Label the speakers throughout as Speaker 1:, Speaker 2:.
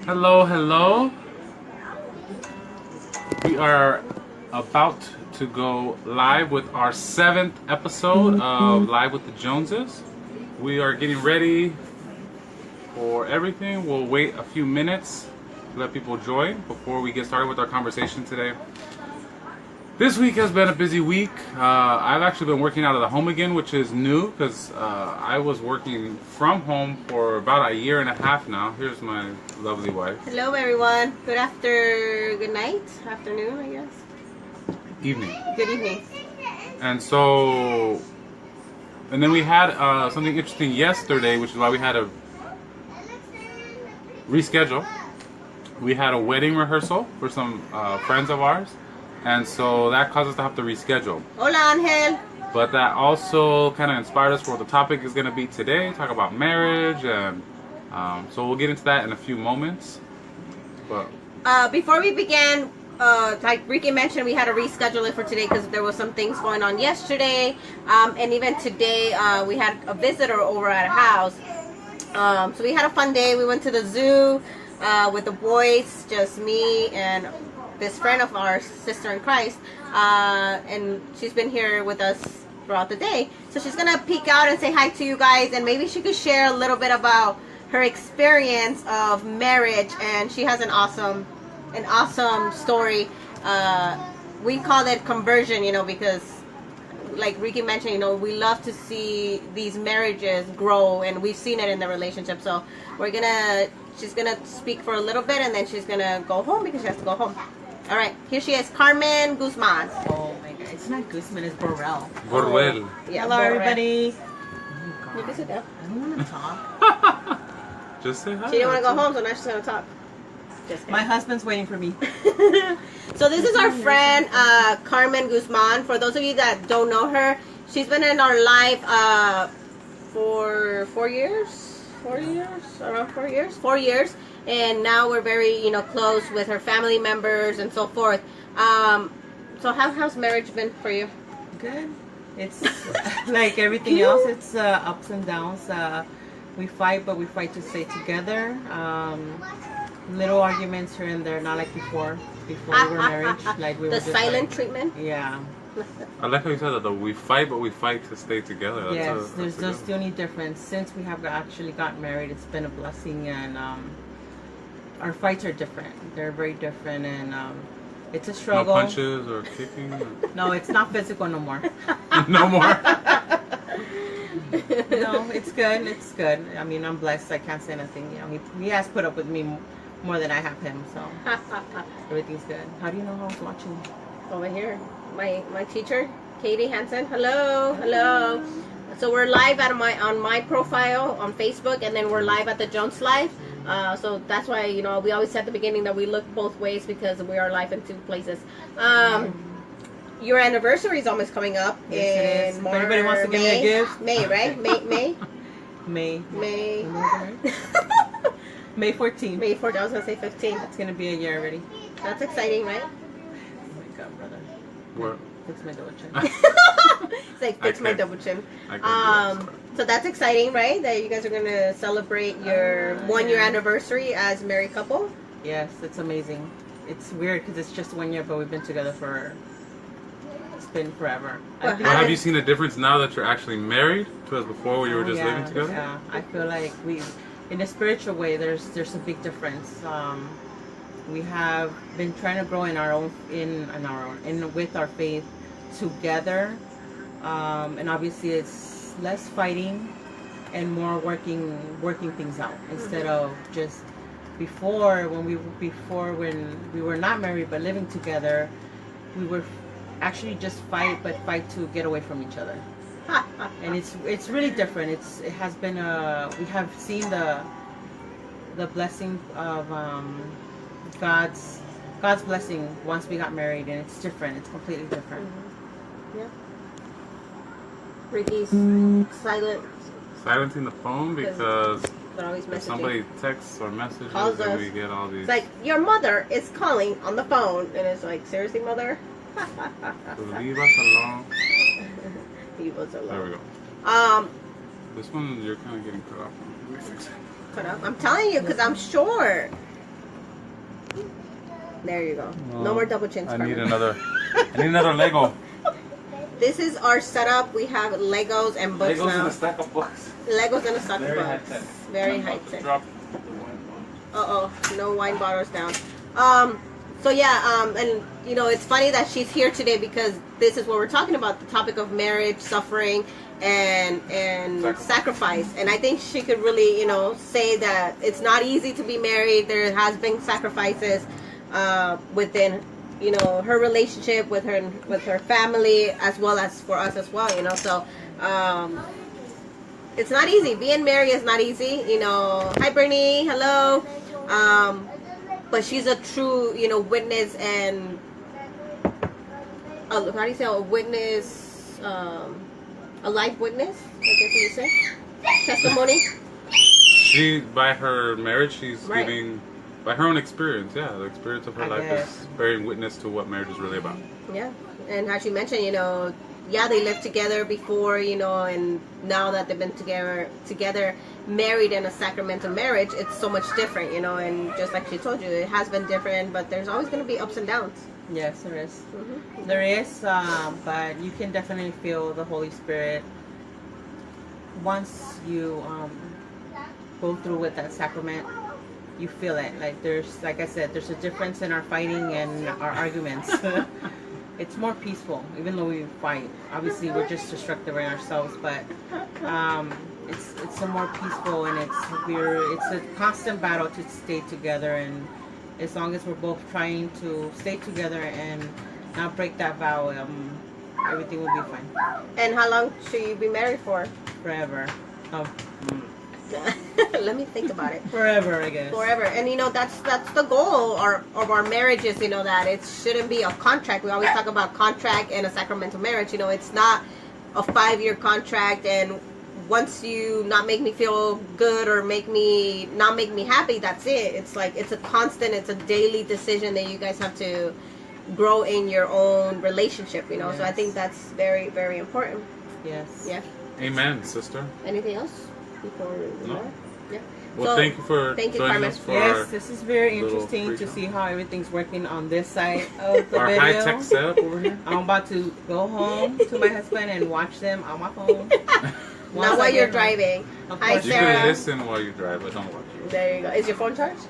Speaker 1: Hello, hello. We are about to go live with our 7th episode of Live with the Joneses. We are getting ready for everything. We'll wait a few minutes to let people join before we get started with our conversation today. This week has been a busy week. I've actually been working out of the home again, which is new because I was working from home for about a year and a half now. Here's my lovely wife.
Speaker 2: Hello, everyone. Good night, afternoon, I guess.
Speaker 1: Evening.
Speaker 2: Good evening.
Speaker 1: And then we had something interesting yesterday, which is why we had to reschedule. We had a wedding rehearsal for some friends of ours. And so that caused us to have to reschedule.
Speaker 2: Hola, Angel.
Speaker 1: But that also kind of inspired us for what the topic is going to be today. Talk about marriage. And so we'll get into that in a few moments. But
Speaker 2: before we begin, like Ricky mentioned, we had to reschedule it for today because there was some things going on yesterday. And even today, we had a visitor over at our house. So we had a fun day. We went to the zoo with the boys, just me and this friend of ours, sister in Christ, and she's been here with us throughout the day. So she's gonna peek out and say hi to you guys, and maybe she could share a little bit about her experience of marriage. And she has an awesome story. We call it conversion, because like Ricky mentioned, we love to see these marriages grow, and we've seen it in the relationship. So she's gonna speak for a little bit, and then she's gonna go home because she has to go home. All right, here she is, Carmen Guzman.
Speaker 3: Oh my God, it's not Guzman, it's Borrell.
Speaker 1: Borrell.
Speaker 2: Yeah,
Speaker 3: hello,
Speaker 2: Borrell.
Speaker 3: everybody.
Speaker 2: You can sit down.
Speaker 3: I don't want to talk.
Speaker 1: Just say hi.
Speaker 2: She didn't want to go home, so now she's gonna talk. Just kidding.
Speaker 3: My husband's waiting for me.
Speaker 2: So this is our friend Carmen Guzman. For those of you that don't know her, she's been in our life for 4 years, around 4 years, 4 years, and now we're very close with her family members and so forth. So how's marriage been for you?
Speaker 3: Good. It's like everything else. It's ups and downs. We fight, but we fight to stay together. Little arguments here and there, not like before we were married. Like we were
Speaker 2: The
Speaker 3: just
Speaker 2: silent
Speaker 3: like,
Speaker 2: treatment.
Speaker 3: Yeah.
Speaker 1: I like how you said that, though. We fight, but we fight to stay together.
Speaker 3: Yes, there's just the only difference. Since we have actually got married, it's been a blessing, and our fights are different. They're very different, and it's a struggle.
Speaker 1: No punches or kicking?
Speaker 3: No, it's not physical no more.
Speaker 1: No more?
Speaker 3: No, it's good. It's good. I mean, I'm blessed. I can't say nothing. He has put up with me more than I have him, so everything's good. How do you know I was watching?
Speaker 2: Over here, my teacher, Katie Hansen. Hello. So we're live on my profile on Facebook, and then we're live at the Jones Live. So that's why we always say at the beginning that we look both ways because we are live in two places. Your anniversary is almost coming up.
Speaker 3: Yes,
Speaker 2: in
Speaker 3: if anybody wants to give me a gift.
Speaker 2: May, right? May.
Speaker 3: May. May 14th.
Speaker 2: May 14th. I was gonna say 15.
Speaker 3: It's gonna be a year already.
Speaker 2: That's exciting, right?
Speaker 3: Oh my God, brother.
Speaker 1: What?
Speaker 3: Fix my double chin.
Speaker 2: It's like fix my double chin.
Speaker 1: I can't do that.
Speaker 2: So that's exciting, right? That you guys are gonna celebrate your 1 year anniversary as a married couple.
Speaker 3: Yes, it's amazing. It's weird because it's just 1 year, but we've been together it's been forever.
Speaker 2: Well,
Speaker 1: Well, have you seen a difference now that you're actually married to as before where you were just living together?
Speaker 3: Yeah, I feel like in a spiritual way, there's a big difference. We have been trying to grow in with our faith together, and obviously it's less fighting and more working things out instead of just before when we were not married but living together, we were actually just fight to get away from each other. And it's really different. It has been we have seen the blessing of God's blessing once we got married, and it's different. It's completely different.
Speaker 2: Mm-hmm. Yeah. Ricky's
Speaker 1: Silencing the phone because
Speaker 2: they're always
Speaker 1: if
Speaker 2: messaging.
Speaker 1: somebody texts or messages,
Speaker 2: Calls
Speaker 1: then
Speaker 2: us.
Speaker 1: we get all these.
Speaker 2: It's like your mother is calling on the phone, and it's like, seriously, mother?
Speaker 1: Leave us alone.
Speaker 2: Leave us alone.
Speaker 1: There we go. This one, you're kind of getting cut off. Let me fix it.
Speaker 2: Cut off. I'm telling you, because I'm short. There you go. No more double chins.
Speaker 1: I
Speaker 2: Carmen.
Speaker 1: need another. I need another Lego.
Speaker 2: This is our setup. We have Legos and books
Speaker 1: Legos
Speaker 2: now.
Speaker 1: and a stack of books.
Speaker 2: Legos and a stack of
Speaker 1: Very high
Speaker 2: books.
Speaker 1: tech.
Speaker 2: Very
Speaker 1: I'm
Speaker 2: high
Speaker 1: about to
Speaker 2: tech.
Speaker 1: drop the wine bottle.
Speaker 2: No wine bottles down. So yeah, and you know, it's funny that she's here today because this is what we're talking about, the topic of marriage, suffering, and sacrifice. And I think she could really, you know, say that it's not easy to be married. There has been sacrifices within, you know, her relationship with her family, as well as for us as well, you know. So it's not easy. Being married is not easy, you know. Hi Bernie, hello. But she's a true, you know, witness and how do you say a witness, a life witness, I guess you say, testimony.
Speaker 1: She, by her marriage, she's
Speaker 2: Right.
Speaker 1: giving, by her own experience, the experience of her
Speaker 3: I
Speaker 1: life
Speaker 3: guess.
Speaker 1: is bearing witness to what marriage is really about.
Speaker 2: Yeah, and how she mentioned, you know, yeah, they lived together before, you know, and now that they've been together, married in a sacramental marriage, it's so much different, you know. And just like she told you, it has been different, but there's always going to be ups and downs.
Speaker 3: Yes, there is.
Speaker 2: Mm-hmm.
Speaker 3: There is, but you can definitely feel the Holy Spirit once you go through with that sacrament. You feel it. Like there's, like I said, there's a difference in our fighting and our arguments. It's more peaceful, even though we fight. Obviously, we're just destructive in ourselves, but it's a more peaceful, and it's a constant battle to stay together. And as long as we're both trying to stay together and not break that vow, everything will be fine.
Speaker 2: And how long should you be married for?
Speaker 3: Forever.
Speaker 2: Let me think about it.
Speaker 3: Forever, I guess.
Speaker 2: Forever. And you know, that's the goal of our marriages, you know, that it shouldn't be a contract. We always talk about contract and a sacramental marriage. You know, it's not a 5-year contract, and once you not make me feel good or not make me happy, that's it. It's like it's a constant, it's a daily decision that you guys have to grow in your own relationship, you know.
Speaker 3: Yes.
Speaker 2: So I think that's very, very important.
Speaker 3: Yes.
Speaker 2: Yeah.
Speaker 1: Amen, sister.
Speaker 2: Anything else before we
Speaker 1: No.
Speaker 2: go? Yeah.
Speaker 1: Well,
Speaker 2: So,
Speaker 1: thank you for
Speaker 2: thank you,
Speaker 1: joining
Speaker 2: Carmen.
Speaker 1: us for
Speaker 3: Yes, this is very
Speaker 1: little
Speaker 3: interesting to
Speaker 1: recap.
Speaker 3: see how everything's working on this side of the
Speaker 1: our
Speaker 3: video.
Speaker 1: high-tech setup over here.
Speaker 3: I'm about to go home to my husband and watch them on my phone.
Speaker 2: Not while you're driving.
Speaker 3: Of
Speaker 2: Hi,
Speaker 3: course.
Speaker 1: You
Speaker 2: Sarah.
Speaker 1: can listen while you drive, but don't watch it.
Speaker 2: There you go. Is your phone charged?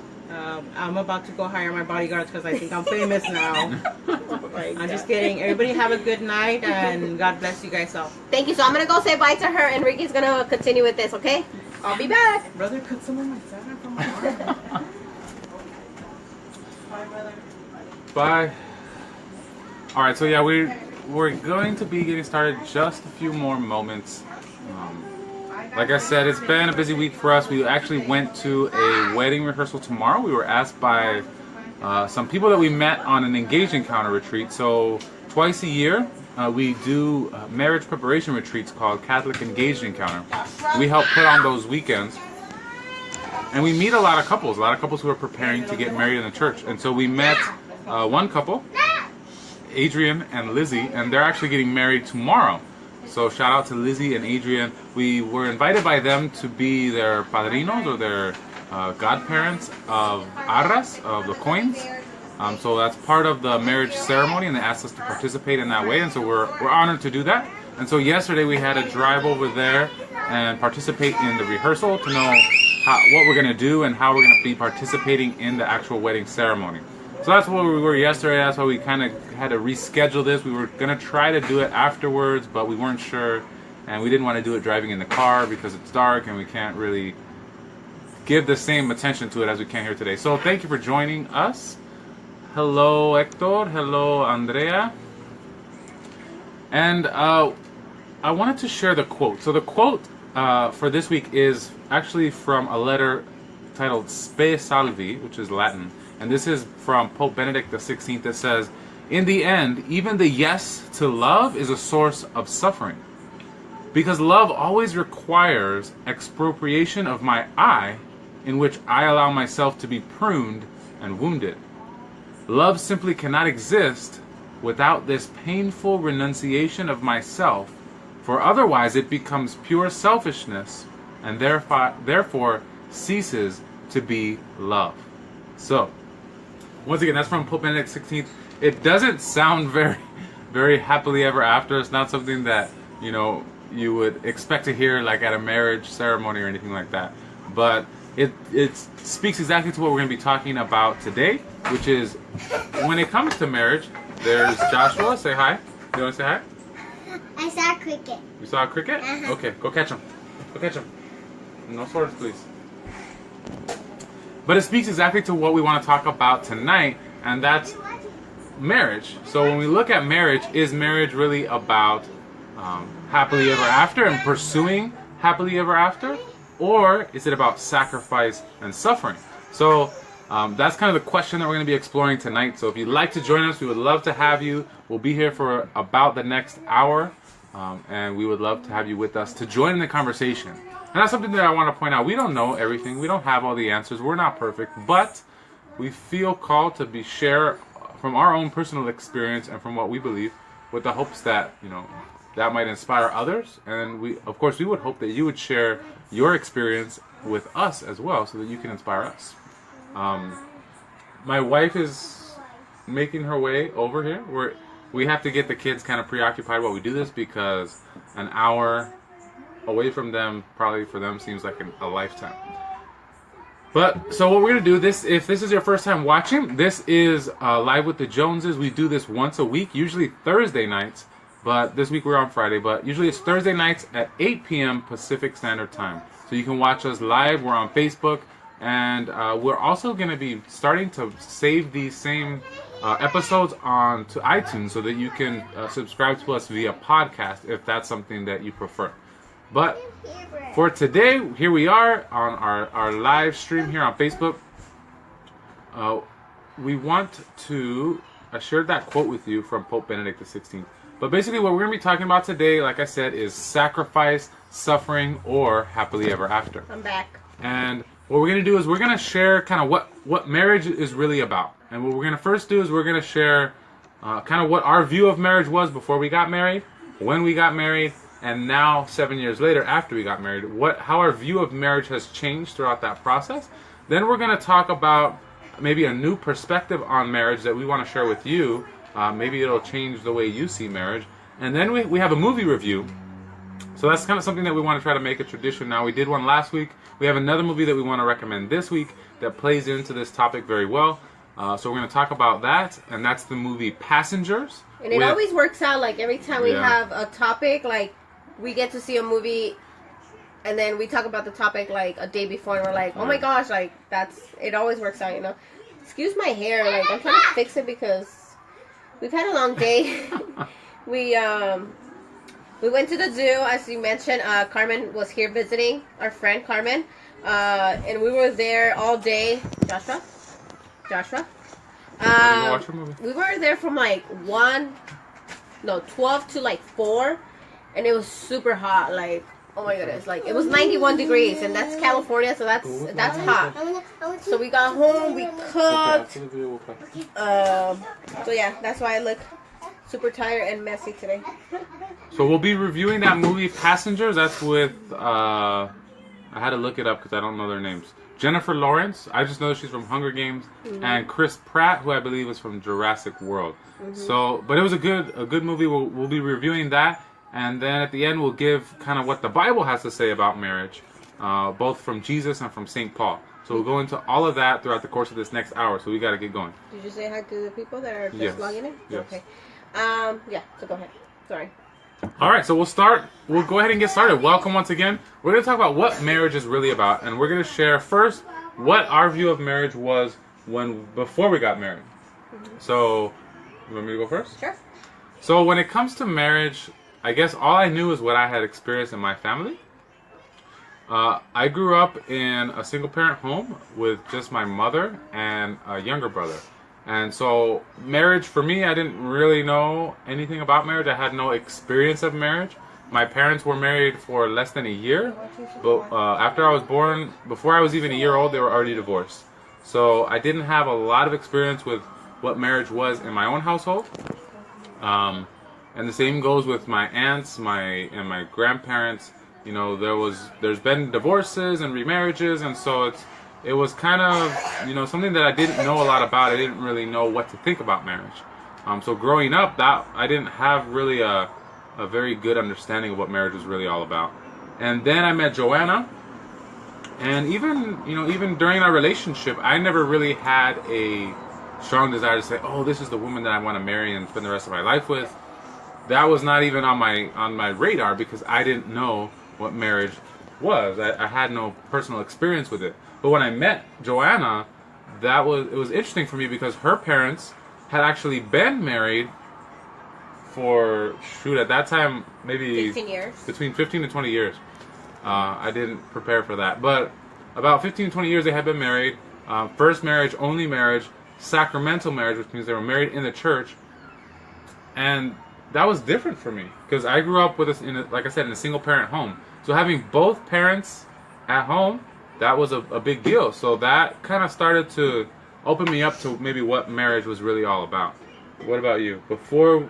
Speaker 3: I'm about to go hire my bodyguards because I think I'm famous now.
Speaker 2: Oh my
Speaker 3: I'm
Speaker 2: God.
Speaker 3: just kidding. Everybody have a good night and God bless you guys all.
Speaker 2: Thank you. So I'm gonna go say bye to her, and Ricky's gonna continue with this. Okay? I'll be back.
Speaker 3: Brother, cut some of my salad from my arm. Bye, brother.
Speaker 1: Bye. All right, so yeah, we're going to be getting started just a few more moments. Like I said, it's been a busy week for us. We actually went to a wedding rehearsal tomorrow. We were asked by some people that we met on an engage encounter retreat. So twice a year, we do marriage preparation retreats called Catholic Engaged Encounter. We help put on those weekends. And we meet a lot of couples who are preparing to get married in the church. And so we met one couple, Adrian and Lizzie, and they're actually getting married tomorrow. So shout out to Lizzie and Adrian. We were invited by them to be their padrinos, or their godparents of arras, of the coins. So that's part of the marriage ceremony, and they asked us to participate in that way, and so we're honored to do that. And so yesterday we had to drive over there and participate in the rehearsal to know what we're going to do and how we're going to be participating in the actual wedding ceremony. So that's where we were yesterday. That's why we kind of had to reschedule this. We were going to try to do it afterwards, but we weren't sure, and we didn't want to do it driving in the car because it's dark and we can't really give the same attention to it as we can here today. So thank you for joining us. Hello, Hector. Hello, Andrea. And I wanted to share the quote. So the quote for this week is actually from a letter titled Spe Salvi, which is Latin. And this is from Pope Benedict XVI that says, "In the end, even the yes to love is a source of suffering. Because love always requires expropriation of my I, in which I allow myself to be pruned and wounded. Love simply cannot exist without this painful renunciation of myself, for otherwise it becomes pure selfishness and therefore ceases to be love." So, Once again, that's from Pope Benedict XVI. It doesn't sound very, very happily ever after. It's not something that, you know, you would expect to hear like at a marriage ceremony or anything like that. But it speaks exactly to what we're going to be talking about today, which is when it comes to marriage. There's Joshua. Say hi. You want to say hi?
Speaker 4: I saw a cricket.
Speaker 1: You saw a cricket?
Speaker 4: Uh-huh.
Speaker 1: Okay, go catch him. Go catch him. No swords, please. But it speaks exactly to what we want to talk about tonight, and that's marriage. So when we look at marriage, is marriage really about happily ever after and pursuing happily ever after? Or is it about sacrifice and suffering? So that's kind of the question that we're going to be exploring tonight. So if you'd like to join us, we would love to have you. We'll be here for about the next hour, and we would love to have you with us to join in the conversation. And that's something that I want to point out. We don't know everything. We don't have all the answers. We're not perfect, but we feel called to share from our own personal experience and from what we believe, with the hopes that, you know, that might inspire others. And we, of course, we would hope that you would share your experience with us as well, so that you can inspire us. My wife is making her way over here. We have to get the kids kind of preoccupied while we do this, because an hour away from them, probably for them, seems like a lifetime. But so what we're gonna do, if this is your first time watching, this is Live with the Joneses. We do this once a week, usually Thursday nights, but this week we're on Friday. But usually it's Thursday nights at 8 p.m. Pacific Standard Time. So you can watch us live. We're on Facebook, and we're also gonna be starting to save these same episodes onto iTunes, so that you can subscribe to us via podcast if that's something that you prefer. But for today, here we are on our live stream here on Facebook. We want to share that quote with you from Pope Benedict XVI. But basically what we're going to be talking about today, like I said, is sacrifice, suffering, or happily ever after.
Speaker 2: I'm back.
Speaker 1: And what we're going to do is we're going to share kind of what marriage is really about. And what we're going to first do is we're going to share kind of what our view of marriage was before we got married, when we got married, and now 7 years later after we got married, how our view of marriage has changed throughout that process. Then we're going to talk about maybe a new perspective on marriage that we want to share with you. Maybe it'll change the way you see marriage. And then we have a movie review. So that's kind of something that we want to try to make a tradition now. We did one last week. We have another movie that we want to recommend this week that plays into this topic very well. So we're going to talk about that, and that's the movie Passengers.
Speaker 2: And it always works out, like every time we have a topic, like we get to see a movie, and then we talk about the topic like a day before, and we're like, oh my gosh, like it always works out, you know. Excuse my hair, like I'm trying to fix it because we've had a long day. We went to the zoo, as you mentioned. Carmen was here visiting, our friend Carmen, and we were there all day. Joshua. We were there from like 12 to like 4. And it was super hot, like, oh my goodness, like, it was 91 degrees, and that's California, so that's hot. So we got home, we cooked, so yeah, that's why I look super tired and messy today.
Speaker 1: So we'll be reviewing that movie, Passengers. That's with, I had to look it up because I don't know their names. Jennifer Lawrence, I just know she's from Hunger Games, and Chris Pratt, who I believe is from Jurassic World. So, but it was a good movie. We'll be reviewing that. And then at the end, we'll give kind of what the Bible has to say about marriage, both from Jesus and from St. Paul. So we'll go into all of that throughout the course of this next hour. So we got to get going.
Speaker 2: Did you say hi to the people that are just logging in?
Speaker 1: Yes.
Speaker 2: Okay. Yeah, so go ahead. Sorry.
Speaker 1: All right, so we'll start. We'll go ahead and get started. Welcome once again. We're going to talk about what marriage is really about. And we're going to share first what our view of marriage was before we got married. So, you want me to go first?
Speaker 2: Sure.
Speaker 1: So when it comes to marriage, I guess all I knew is what I had experienced in my family. I grew up in a single-parent home with just my mother and a younger brother. And so marriage, for me, I didn't really know anything about marriage. I had no experience of marriage. My parents were married for less than a year. But after I was born, before I was even a year old, they were already divorced. So I didn't have a lot of experience with what marriage was in my own household. And the same goes with my aunts, and my grandparents. You know, there's been divorces and remarriages, and so it was kind of, something that I didn't know a lot about. I didn't really know what to think about marriage. So growing up, that I didn't have really a very good understanding of what marriage was really all about. And then I met Joanna, and even during our relationship, I never really had a strong desire to say, oh, this is the woman that I want to marry and spend the rest of my life with. That was not even on my radar because I didn't know what marriage was. I had no personal experience with it. But when I met Joanna, it was interesting for me because her parents had actually been married for, at that time, maybe
Speaker 2: 15 years.
Speaker 1: Between 15 and 20 years. I didn't prepare for that. But about 15 to 20 years they had been married. First marriage, only marriage, sacramental marriage, which means they were married in the church. And that was different for me because I grew up like I said, in a single parent home. So having both parents at home, that was a big deal. So that kind of started to open me up to maybe what marriage was really all about. What about you? Before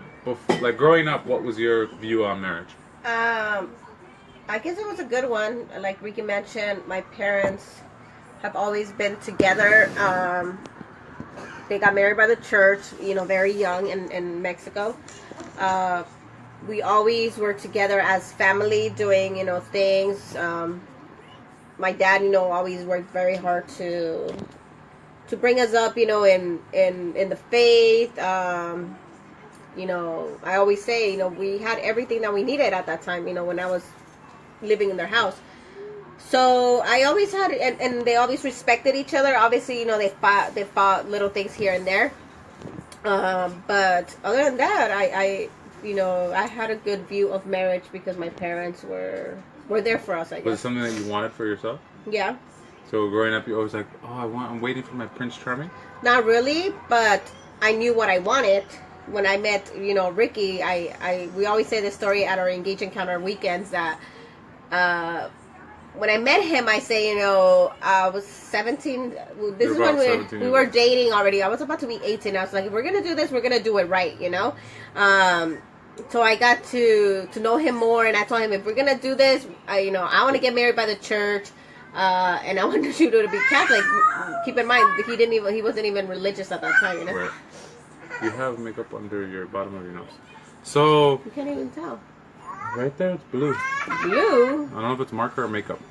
Speaker 1: like growing up, what was your view on marriage?
Speaker 2: I guess it was a good one. Like Ricky mentioned, my parents have always been together. They got married by the church, very young in Mexico. We always were together as family doing, things. My dad, always worked very hard to bring us up, in the faith. I always say, we had everything that we needed at that time, when I was living in their house. So I always had, and they always respected each other. Obviously, they fought little things here and there. But other than that, I had a good view of marriage because my parents were there for us, I guess.
Speaker 1: Was it something that you wanted for yourself?
Speaker 2: Yeah.
Speaker 1: So growing up, you're always like, I'm waiting for my Prince Charming?
Speaker 2: Not really, but I knew what I wanted. When I met, Ricky, we always say this story at our Engage Encounter weekends that when I met him, I say, I was 17. This is when we were dating already. I was about to be 18. I was like, if we're going to do this, we're going to do it right, So I got to know him more, and I told him, if we're going to do this, I want to get married by the church, and I want you to be Catholic. Keep in mind, he wasn't even religious at that time,
Speaker 1: Right. You have makeup under your bottom of your nose. So...
Speaker 2: You can't even tell.
Speaker 1: Right there, it's blue.
Speaker 2: Blue?
Speaker 1: I don't know if it's marker or makeup.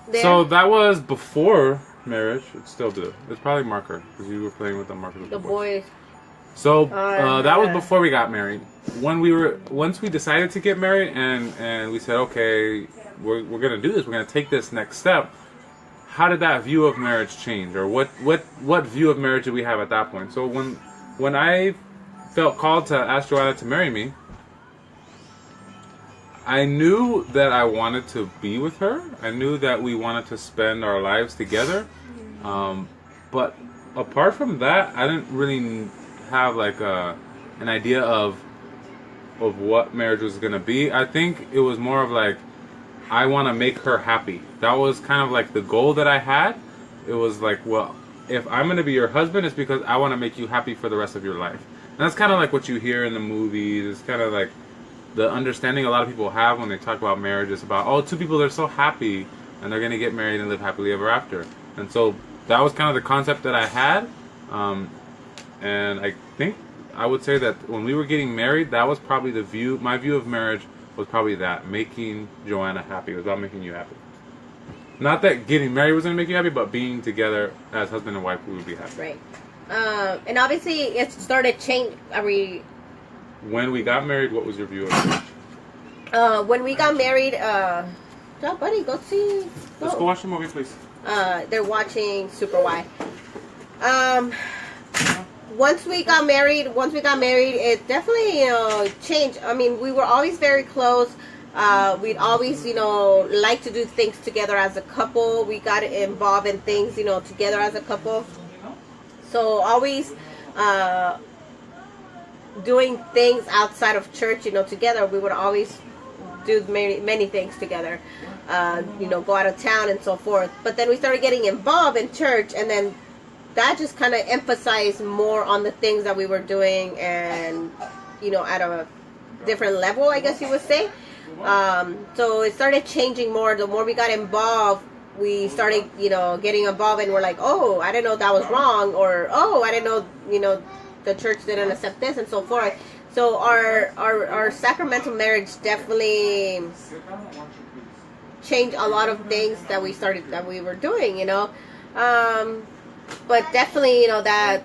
Speaker 2: There.
Speaker 1: So that was before marriage. It's still blue. It's probably marker because you were playing with the marker.
Speaker 2: The boys.
Speaker 1: So that was before we got married. Once we decided to get married and we said, okay, we're gonna do this. We're gonna take this next step. How did that view of marriage change, or what view of marriage did we have at that point? So when I felt called to ask Joanna to marry me, I knew that I wanted to be with her. I knew that we wanted to spend our lives together. But apart from that, I didn't really have like an idea of what marriage was going to be. I think it was more of like, I want to make her happy. That was kind of like the goal that I had. It was like, well, if I'm going to be your husband, it's because I want to make you happy for the rest of your life. And that's kind of like what you hear in the movies. It's kind of like the understanding a lot of people have when they talk about marriage is about, two people, they're so happy and they're going to get married and live happily ever after. And so that was kind of the concept that I had. And I think I would say that when we were getting married, that was probably my view of marriage was probably that, making Joanna happy. It was about making you happy. Not that getting married was going to make you happy, but being together as husband and wife, we would be happy.
Speaker 2: Right. And obviously it started change.
Speaker 1: When we got married, what was your view of marriage?
Speaker 2: When we got married, buddy, go see.
Speaker 1: Let's go watch the movie, please.
Speaker 2: They're watching Super Y. Once we got married, it definitely, changed. I mean, we were always very close. We'd always, like to do things together as a couple. We got involved in things, together as a couple. So always, doing things outside of church, together. We would always do many things together. Go out of town and so forth. But then we started getting involved in church, and then that just kind of emphasized more on the things that we were doing, and at a different level, I guess you would say. So it started changing more. The more we got involved, we started, getting involved, and we're like, oh, I didn't know that was wrong, or oh, I didn't know, the church didn't accept this, and so forth. So our sacramental marriage definitely changed a lot of things that we were doing, but definitely, that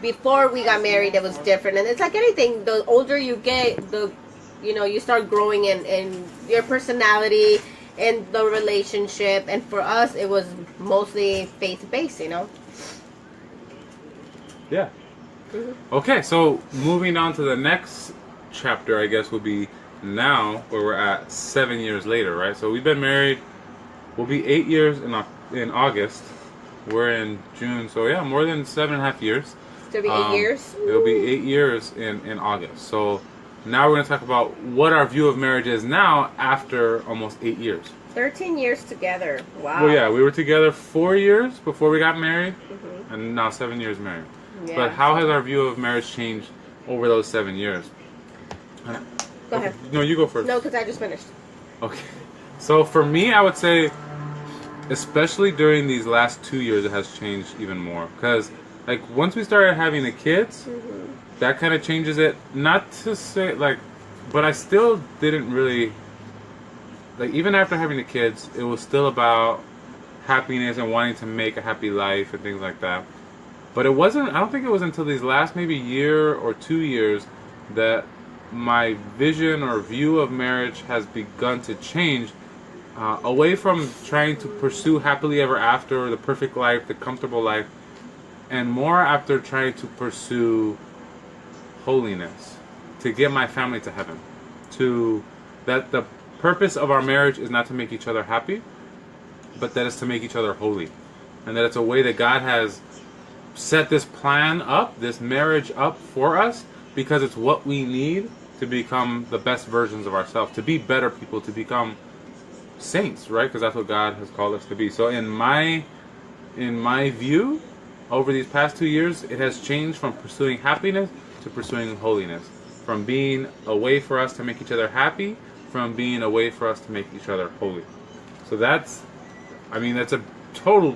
Speaker 2: before we got married, it was different. And it's like anything, the older you get, you start growing in your personality and the relationship. And for us, it was mostly faith-based,
Speaker 1: Yeah.
Speaker 2: Mhm.
Speaker 1: Okay, so moving on to the next chapter, I guess, would be now, where we're at 7 years later, right? So we've been married, we'll be 8 years in August. We're in June, so yeah, more than 7.5 years.
Speaker 2: It'll be 8 years.
Speaker 1: It'll be 8 years in August. So now we're going to talk about what our view of marriage is now after almost 8 years.
Speaker 2: 13 years together. Wow.
Speaker 1: Well, yeah, we were together 4 years before we got married,
Speaker 2: Mhm.
Speaker 1: and now 7 years married.
Speaker 2: Yeah.
Speaker 1: But how has our view of marriage changed over those 7 years?
Speaker 2: Go ahead.
Speaker 1: No, you go first.
Speaker 2: No, because I just finished.
Speaker 1: Okay. So for me, I would say, especially during these last 2 years, it has changed even more. Because, like, once we started having the kids,
Speaker 2: Mhm.
Speaker 1: that kind of changes it. Not to say, like, but I still didn't really, like, even after having the kids, it was still about happiness and wanting to make a happy life and things like that. But it wasn't, I don't think it was until these last maybe year or 2 years that my vision or view of marriage has begun to change, away from trying to pursue happily ever after, the perfect life, the comfortable life, and more after trying to pursue holiness, to get my family to heaven. That the purpose of our marriage is not to make each other happy, but that is to make each other holy. And that it's a way that God has set this plan up, this marriage up for us, because it's what we need to become the best versions of ourselves, to be better people, to become saints, right? Because that's what God has called us to be. So in my view, over these past 2 years, it has changed from pursuing happiness to pursuing holiness. From being a way for us to make each other happy, from being a way for us to make each other holy. So that's a total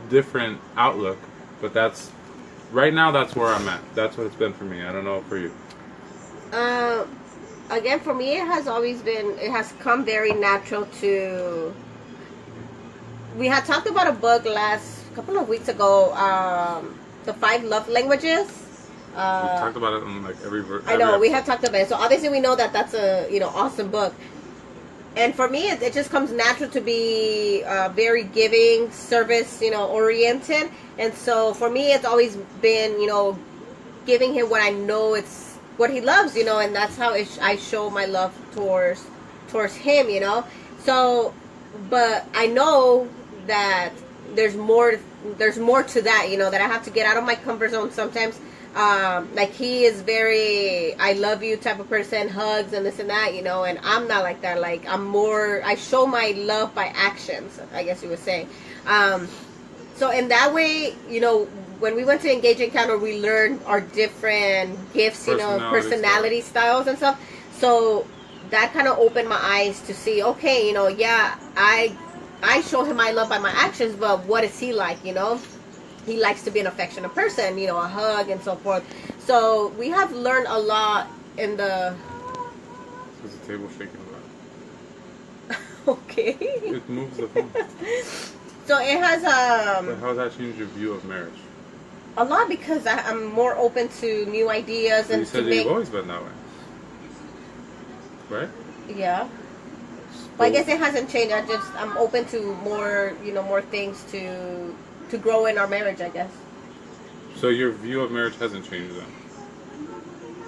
Speaker 1: different outlook, but right now that's where I'm at. That's what it's been for me. I don't know for you.
Speaker 2: Again, for me, it has come very natural to. We had talked about a book couple of weeks ago, The 5 Love Languages.
Speaker 1: We talked about it on like every
Speaker 2: I know,
Speaker 1: episode.
Speaker 2: we have talked about it. So obviously we know that that's a, awesome book. And for me, it just comes natural to be very giving, service, oriented. And so for me, it's always been, giving him what I know it's what he loves, and that's how I show my love towards him, So, but I know that there's more to that, that I have to get out of my comfort zone sometimes. Like he is very I love you type of person, hugs and this and that, and I'm not like that. Like I show my love by actions, I guess you would say. So in that way, when we went to Engage Encounter, we learned our different gifts, personality styles and stuff. So that kind of opened my eyes to see, okay, I show him my love by my actions, but what is he like, He likes to be an affectionate person, a hug and so forth. So we have learned a lot in the...
Speaker 1: Is the table shaking a lot?
Speaker 2: Okay.
Speaker 1: It moves the phone.
Speaker 2: So it has...
Speaker 1: But how has that changed your view of marriage?
Speaker 2: A lot, because I'm more open to new ideas and
Speaker 1: you said
Speaker 2: to make...
Speaker 1: you've always been that way. Right?
Speaker 2: Yeah. Well, I guess it hasn't changed. I'm open to more, more things to grow in our marriage, I guess.
Speaker 1: So your view of marriage hasn't changed then?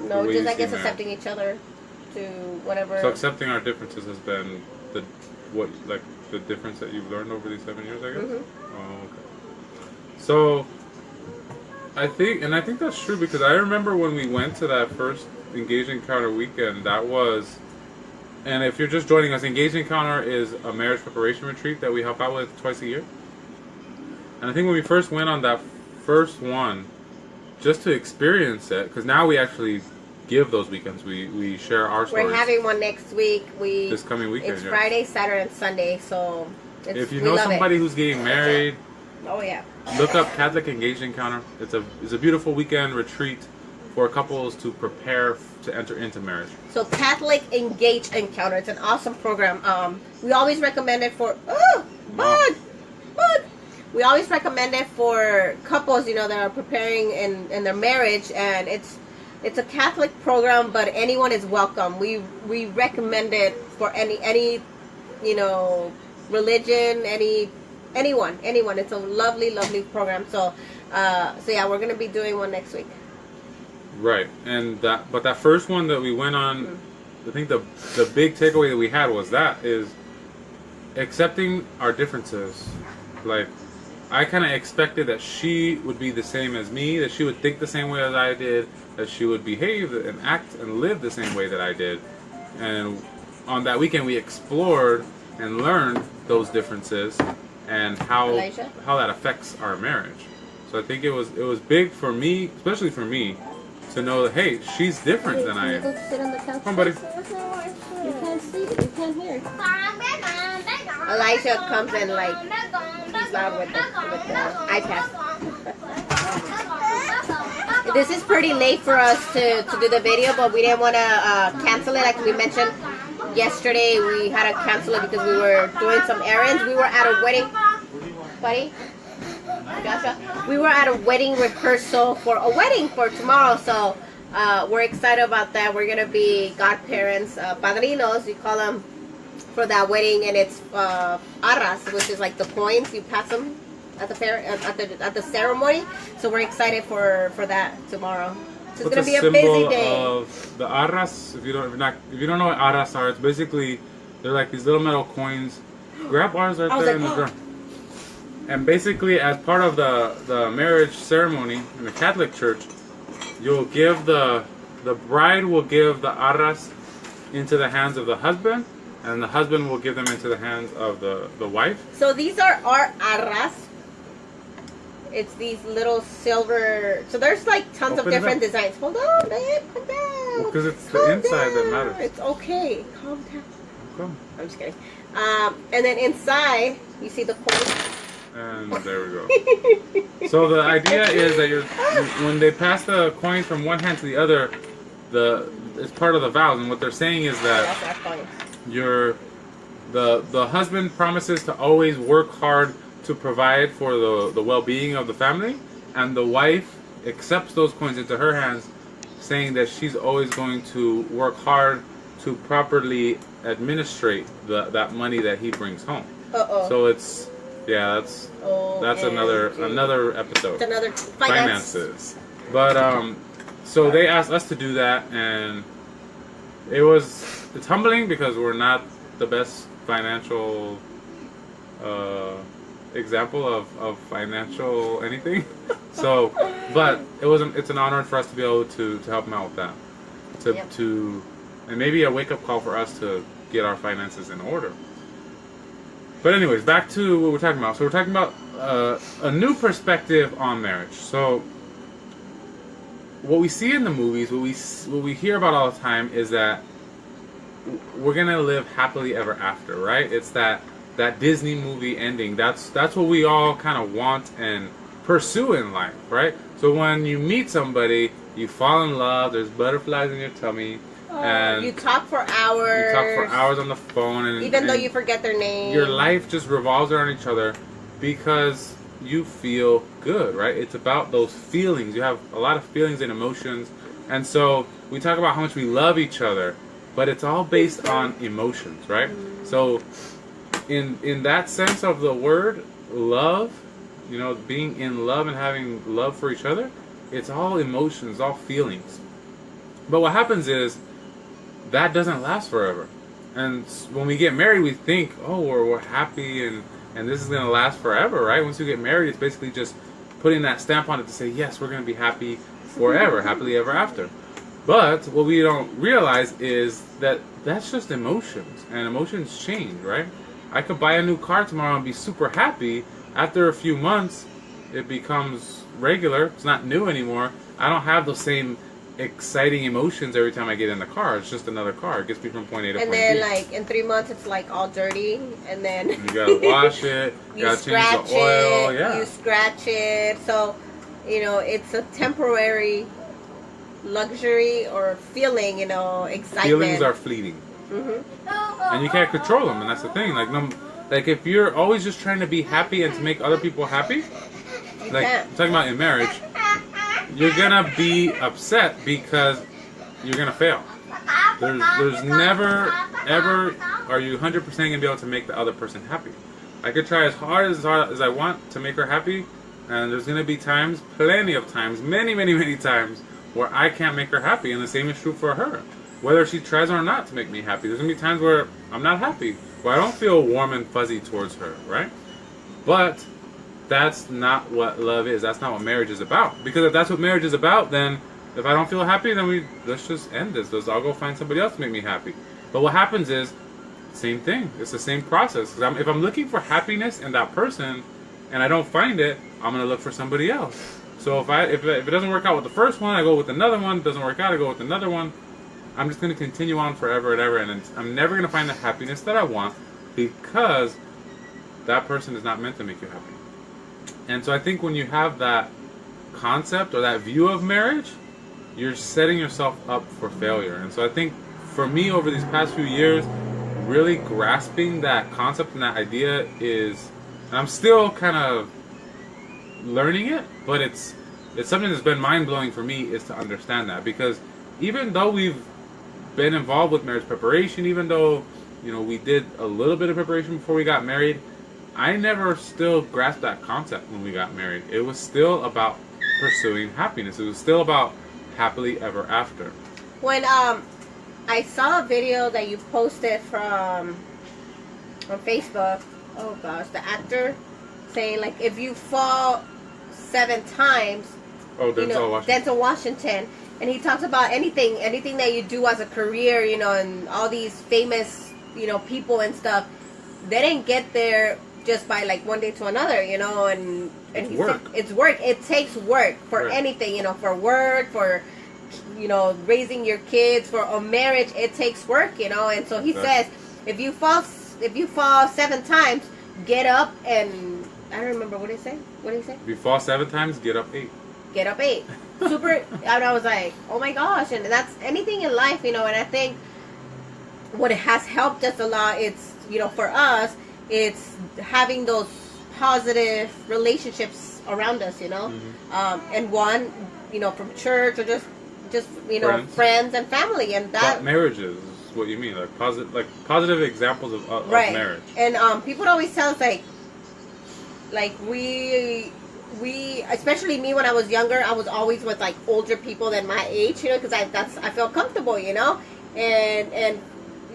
Speaker 2: No,
Speaker 1: The way
Speaker 2: just
Speaker 1: you
Speaker 2: I guess
Speaker 1: see
Speaker 2: accepting each other to whatever.
Speaker 1: So accepting our differences has been the difference that you've learned over these 7 years, I guess?
Speaker 2: Mm-hmm.
Speaker 1: Oh, okay. So I think that's true, because I remember when we went to that first Engage Encounter weekend, and if you're just joining us, Engage Encounter is a marriage preparation retreat that we help out with twice a year. And I think when we first went on that first one, just to experience it, because now we actually give those weekends. We share our stories.
Speaker 2: We're having one next week.
Speaker 1: This coming weekend.
Speaker 2: It's
Speaker 1: yeah.
Speaker 2: Friday, Saturday, and Sunday. So
Speaker 1: If you
Speaker 2: we
Speaker 1: know
Speaker 2: love
Speaker 1: somebody
Speaker 2: it.
Speaker 1: who's getting married,
Speaker 2: Oh yeah.
Speaker 1: look up Catholic Engagement Encounter. It's a beautiful weekend retreat for couples to prepare to enter into marriage.
Speaker 2: So Catholic Engage Encounter. It's an awesome program. We always recommend it for bug. We always recommend it for couples, that are preparing in their marriage, and it's a Catholic program, but anyone is welcome. We recommend it for any religion, anyone. It's a lovely program. So yeah, we're gonna be doing one next week.
Speaker 1: Right, and that first one that we went on, I think the big takeaway that we had was that is accepting our differences. Like, I kind of expected that she would be the same as me, that she would think the same way as I did, that she would behave and act and live the same way that I did. And on that weekend, we explored and learned those differences and how that affects our marriage. So I think it was big for me, especially for me, to know that, hey, she's different than I am. Come on, buddy.
Speaker 2: You can't see it. You can't hear it. Elijah comes in like he's loud with the iPad. This is pretty late for us to do the video, but we didn't want to cancel it. Like we mentioned yesterday, we had to cancel it because we were doing some errands. We were at a wedding, buddy. Joshua, we were at a wedding rehearsal for a wedding for tomorrow, so we're excited about that. We're gonna be godparents, padrinos, we call them, for that wedding, and it's arras, which is like the coins you pass them at the fair at the ceremony. So we're excited for that tomorrow. So it's gonna be a busy day.
Speaker 1: Of the arras, if you don't know what arras are, it's basically they're like these little metal coins. Grab ours right there in the ground. And basically, as part of the marriage ceremony in the Catholic Church, you'll give the bride will give the arras into the hands of the husband, and the husband will give them into the hands of the wife.
Speaker 2: So these are our arras. It's these little silver. So there's like tons of different designs. Hold on, babe, calm down.
Speaker 1: Because it's the inside that matters.
Speaker 2: It's okay. Calm down.
Speaker 1: Okay.
Speaker 2: I'm just kidding. And then inside, you see the coin.
Speaker 1: And there we go. So the idea is that when they pass the coin from one hand to the other, it's part of the vows, and what they're saying is that the husband promises to always work hard to provide for the well-being of the family, and the wife accepts those coins into her hands, saying that she's always going to work hard to properly administrate that money that he brings home. So it's that's another episode.
Speaker 2: It's another
Speaker 1: finances. But so they asked us to do that, and it's humbling because we're not the best financial example of financial anything. So, but it's an honor for us to be able to help them out with that. And maybe a wake up call for us to get our finances in order. But anyways, back to what we're talking about. So we're talking about a new perspective on marriage. So what we see in the movies, what we hear about all the time is that we're gonna live happily ever after, right? It's that Disney movie ending. That's what we all kind of want and pursue in life, right? So when you meet somebody, you fall in love. There's butterflies in your tummy. And
Speaker 2: you talk for hours.
Speaker 1: You talk for hours on the phone, and
Speaker 2: even though you forget their name,
Speaker 1: your life just revolves around each other because you feel good, right? It's about those feelings. You have a lot of feelings and emotions, and so we talk about how much we love each other, but it's all based on emotions, right? So, in that sense of the word, love, being in love and having love for each other, it's all emotions, all feelings. But what happens is, that doesn't last forever. And when we get married, we think, oh, we're happy and this is going to last forever, right? Once you get married, it's basically just putting that stamp on it to say, yes, we're going to be happy forever, happily ever after. But what we don't realize is that that's just emotions, and emotions change, right? I could buy a new car tomorrow and be super happy. After a few months, it becomes regular. It's not new anymore. I don't have those same exciting emotions every time I get in the car. It's just another car. It gets me from point A to
Speaker 2: And
Speaker 1: point
Speaker 2: then
Speaker 1: B.
Speaker 2: like in 3 months it's like all dirty, and then
Speaker 1: You gotta wash it. You gotta change the oil. Yeah.
Speaker 2: You scratch it. So, you know, it's a temporary luxury or feeling, you know, excitement.
Speaker 1: Feelings are fleeting. And you can't control them, and that's the thing. Like if you're always just trying to be happy and to make other people happy, like I'm talking about in marriage, you're gonna be upset because you're gonna fail. There's never ever are you 100% gonna be able to make the other person happy. I could try as hard as I want to make her happy, and there's gonna be times, plenty of times, many times where I can't make her happy, and the same is true for her. Whether she tries or not to make me happy, there's gonna be times where I'm not happy, where I don't feel warm and fuzzy towards her, right? But that's not what love is. That's not what marriage is about. Because if that's what marriage is about, then if I don't feel happy, then let's just end this. I'll go find somebody else to make me happy. But what happens is, same thing. It's the same process. If I'm looking for happiness in that person and I don't find it, I'm gonna look for somebody else. So if it doesn't work out with the first one, I go with another one. It doesn't work out, I go with another one. I'm just gonna continue on forever and ever, and I'm never gonna find the happiness that I want because that person is not meant to make you happy. And so I think when you have that concept or that view of marriage, you're setting yourself up for failure. And so I think for me over these past few years, really grasping that concept and that idea is, and I'm still kind of learning it, but it's something that's been mind-blowing for me, is to understand that. Because even though we've been involved with marriage preparation, even though, you know, we did a little bit of preparation before we got married, I never still grasped that concept when we got married. It was still about pursuing happiness. It was still about happily ever after.
Speaker 2: When I saw a video that you posted from on Facebook, oh gosh, the actor saying like if you fall 7 times, Denzel Washington, and he talks about anything that you do as a career, you know, and all these famous, you know, people and stuff, they didn't get there just by like one day to another, you know, and
Speaker 1: it's work.
Speaker 2: It's work. It takes work for anything, you know, for work, for, you know, raising your kids, for a marriage. It takes work, you know. And so he says, if you fall 7 times, get up and I don't remember what did he say. What did he say?
Speaker 1: If you fall 7 times, get up 8.
Speaker 2: Get up 8. Super. And I was like, oh my gosh, and that's anything in life, you know. And I think what has helped us a lot, it's, you know, for us, it's having those positive relationships around us, you know, and one, you know, from church or just you know, friends and family, and that
Speaker 1: marriages is what you mean, like positive examples of marriage.
Speaker 2: And people always tell us like we especially me when I was younger, I was always with like older people than my age, you know, because I felt comfortable, you know, and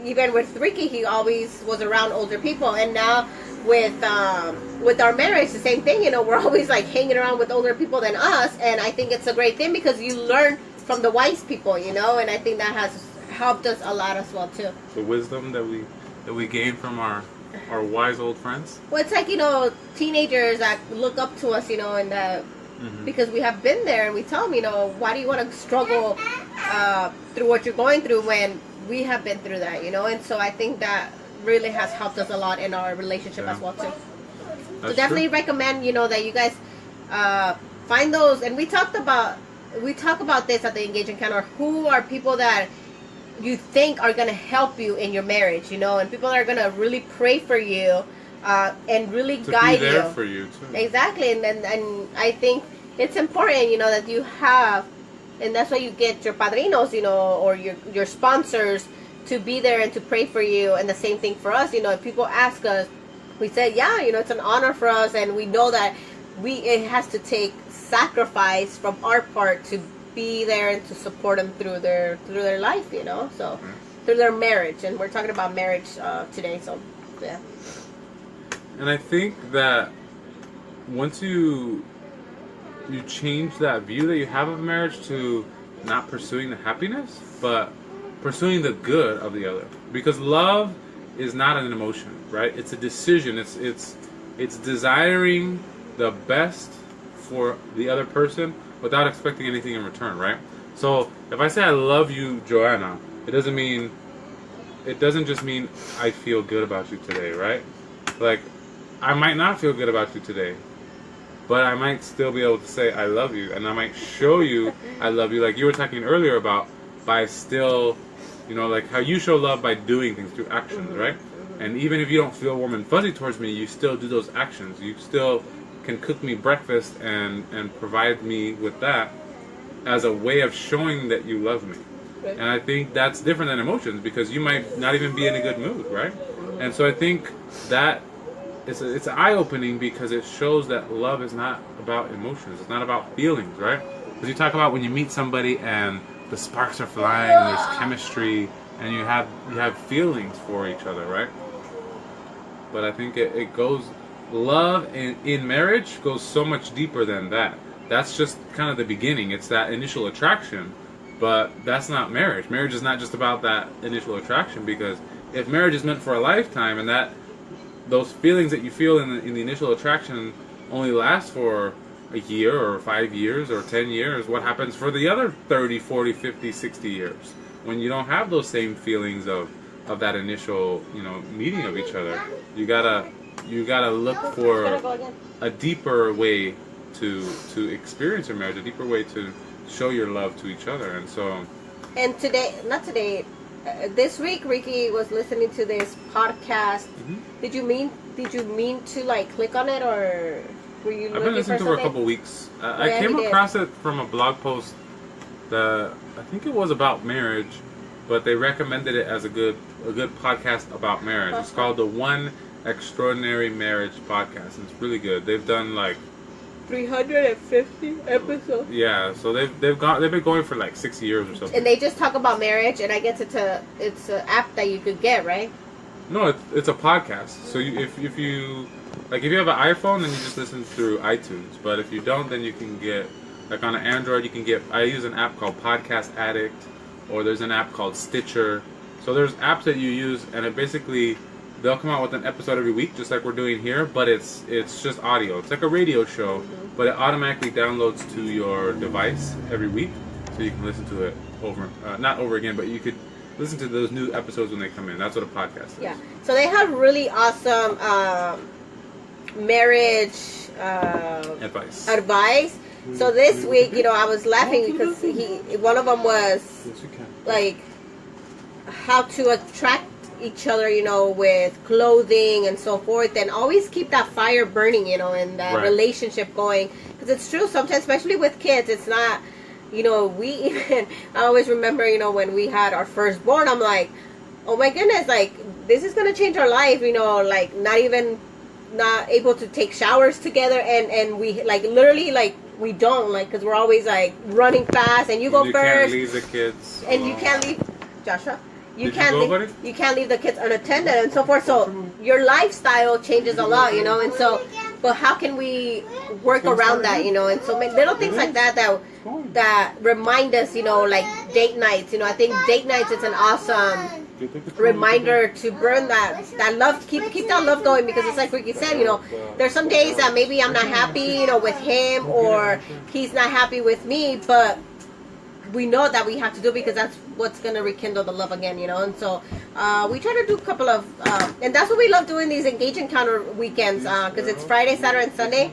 Speaker 2: even with Ricky, he always was around older people, and now with our marriage, the same thing, you know, we're always like hanging around with older people than us, and I think it's a great thing because you learn from the wise people, you know, and I think that has helped us a lot as well too.
Speaker 1: The wisdom that we gain from our wise old friends.
Speaker 2: Well, it's like, you know, teenagers that look up to us, you know, and because we have been there, and we tell them, you know, why do you want to struggle through what you're going through when we have been through that, you know? And so I think that really has helped us a lot in our relationship as well too. So definitely recommend, you know, that you guys find those, and we talk about this at the Engage Encounter. Who are people that you think are going to help you in your marriage, you know, and people that are going to really pray for you and really guide you.
Speaker 1: To be there for you too.
Speaker 2: Exactly, and I think it's important, you know, that you have, and that's why you get your padrinos, you know, or your sponsors to be there and to pray for you. And the same thing for us, you know, if people ask us, we say, yeah, you know, it's an honor for us, and we know that it has to take sacrifice from our part to be there and to support them through their life, you know, so through their marriage. And we're talking about marriage today, so yeah.
Speaker 1: And I think that once you change that view that you have of marriage to not pursuing the happiness, but pursuing the good of the other, because love is not an emotion, right? It's a decision. It's desiring the best for the other person without expecting anything in return, right? So if I say I love you, Joanna, it doesn't just mean I feel good about you today, right? Like, I might not feel good about you today, but I might still be able to say I love you, and I might show you I love you, like you were talking earlier about, by still, like how you show love by doing things through actions, right? And even if you don't feel warm and fuzzy towards me, you still do those actions. You still can cook me breakfast and provide me with that as a way of showing that you love me. And I think that's different than emotions, because you might not even be in a good mood, right? And so I think that it's eye-opening, because it shows that love is not about emotions. It's not about feelings, right? Because you talk about when you meet somebody and the sparks are flying, and there's chemistry, and you have feelings for each other, right? But I think it goes, love in marriage goes so much deeper than that. That's just kind of the beginning. It's that initial attraction. But that's not marriage. Marriage is not just about that initial attraction, because if marriage is meant for a lifetime, and that those feelings that you feel in the initial attraction only last for a year or 5 years or 10 years, what happens for the other 30, 40, 50, 60 years when you don't have those same feelings of that initial, meeting of each other? You gotta look for a deeper way to experience your marriage, a deeper way to show your love to each other. And so,
Speaker 2: and this week Ricky was listening to this podcast. Did you mean to like click on it, or were you
Speaker 1: I've been listening to it for a couple weeks. I came across it from a blog post that I think it was about marriage, but they recommended it as a good podcast about marriage. It's called the One Extraordinary Marriage Podcast, and it's really good. They've done like
Speaker 2: 350 episodes.
Speaker 1: Yeah, so they've been going for like 6 years or something.
Speaker 2: And they just talk about marriage, and I guess it's an app that you could get, right?
Speaker 1: No, it's a podcast. So if you have an iPhone, then you just listen through iTunes. But if you don't, then you can get, like on an Android, you can get. I use an app called Podcast Addict, or there's an app called Stitcher. So there's apps that you use, and it basically, they'll come out with an episode every week, just like we're doing here, but it's just audio. It's like a radio show, but it automatically downloads to your device every week, so you can listen to it not over again, but you could listen to those new episodes when they come in. That's what a podcast is.
Speaker 2: Yeah. So they have really awesome marriage advice. So this week, I was laughing because one of them was like how to attract each other, with clothing and so forth, and always keep that fire burning, and that relationship going. Because it's true, sometimes, especially with kids, it's not, I always remember, when we had our firstborn, I'm like, oh my goodness, like, this is going to change our life, like, not able to take showers together, and we, like, literally, like, we don't, like, because we're always, like, running fast, and you go first. You
Speaker 1: can't leave the kids
Speaker 2: and
Speaker 1: alone.
Speaker 2: You can't leave, Joshua. You can't leave the kids unattended and so forth. So your lifestyle changes a lot, and so, but how can we work around that, and so little things like that remind us, like date nights. I think date nights is an awesome reminder to burn that love, keep that love going, because it's like Ricky said, there's some days that maybe I'm not happy, with him, or he's not happy with me, but we know that we have to do, because that's what's going to rekindle the love again, and so we try to do a couple of and that's what we love doing, these engage encounter weekends, because it's Friday, Saturday, and Sunday,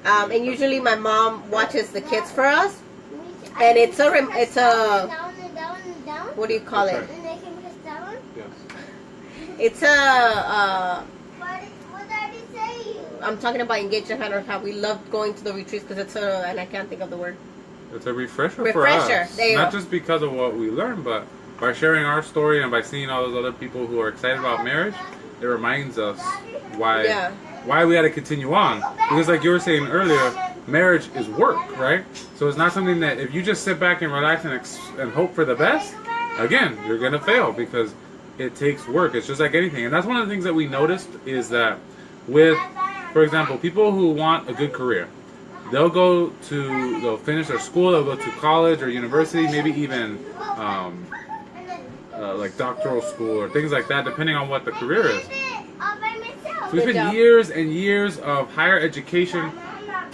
Speaker 2: and usually my mom watches the kids for us, and it's a what do you call it? It's I'm talking about engage encounter, how we love going to the retreats, because it's and I can't think of the word.
Speaker 1: It's a refresher for us. Not just because of what we learned, but by sharing our story and by seeing all those other people who are excited about marriage, it reminds us why we got to continue on. Because like you were saying earlier, marriage is work, right? So it's not something that if you just sit back and relax and hope for the best, again, you're going to fail, because it takes work. It's just like anything. And that's one of the things that we noticed is that with, for example, people who want a good career, they'll finish their school, they'll go to college or university, maybe even like doctoral school or things like that, depending on what the career is. So we spend years and years of higher education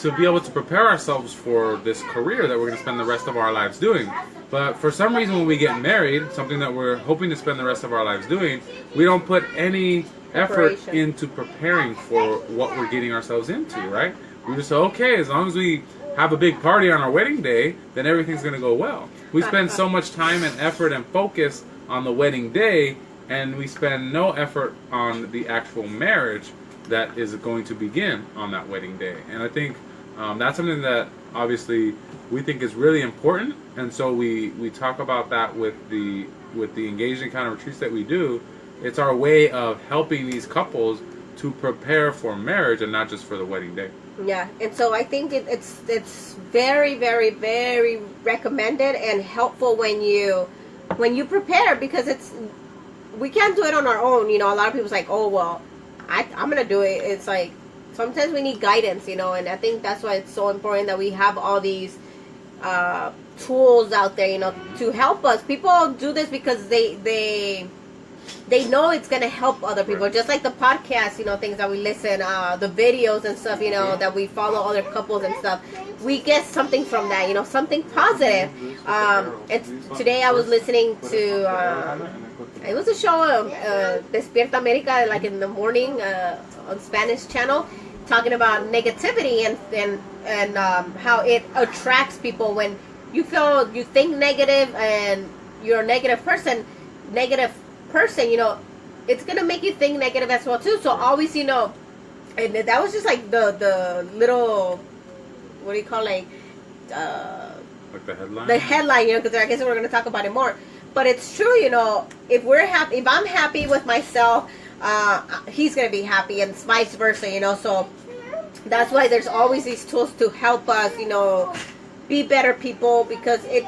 Speaker 1: to be able to prepare ourselves for this career that we're going to spend the rest of our lives doing. But for some reason, when we get married, something that we're hoping to spend the rest of our lives doing, we don't put any effort
Speaker 2: Preparation.
Speaker 1: into preparing for what we're getting ourselves into, right? We just say, okay, as long as we have a big party on our wedding day, then everything's going to go well. We spend so much time and effort and focus on the wedding day, and we spend no effort on the actual marriage that is going to begin on that wedding day. And I think that's something that obviously we think is really important, and so we talk about that with the engaging kind of retreats that we do. It's our way of helping these couples to prepare for marriage and not just for the wedding day.
Speaker 2: Yeah, and so I think it's very, very, very recommended and helpful when you prepare, because we can't do it on our own. A lot of people's like, oh well, I'm gonna do it. It's like sometimes we need guidance, and I think that's why it's so important that we have all these tools out there, to help us. People do this because they know it's going to help other people, just like the podcast, things that we listen, the videos and stuff, that we follow other couples and stuff. We get something from that, something positive. Today I was listening to, it was a show, Despierta America, like in the morning on Spanish channel, talking about negativity and how it attracts people. When you think negative and you're a negative person, it's gonna make you think negative as well too. So always, and that was just like the little, what do you call, like
Speaker 1: the headline.
Speaker 2: The headline, because I guess we're gonna talk about it more. But it's true, if we're happy, if I'm happy with myself, he's gonna be happy, and vice versa, So that's why there's always these tools to help us, be better people, because it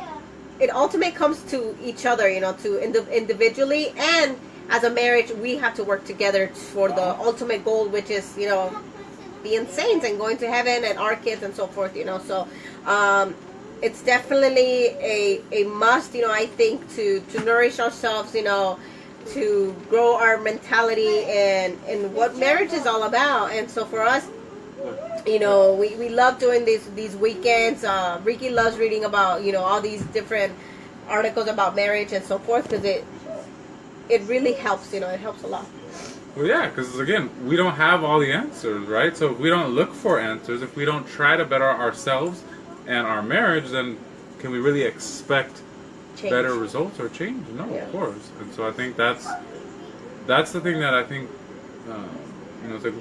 Speaker 2: ultimately comes to each other, to individually, and as a marriage, we have to work together for the ultimate goal, which is, being saints and going to heaven, and our kids and so forth, So it's definitely a must, I think, to nourish ourselves, to grow our mentality and what marriage is all about. And so for us, we love doing these weekends. Ricky loves reading about, all these different articles about marriage and so forth, because it really helps, it helps a lot.
Speaker 1: Well, yeah, because again, we don't have all the answers, right? So if we don't look for answers, if we don't try to better ourselves and our marriage, then can we really expect better results or change? No,
Speaker 2: yeah.
Speaker 1: Of course. And so I think that's the thing that I think, it's like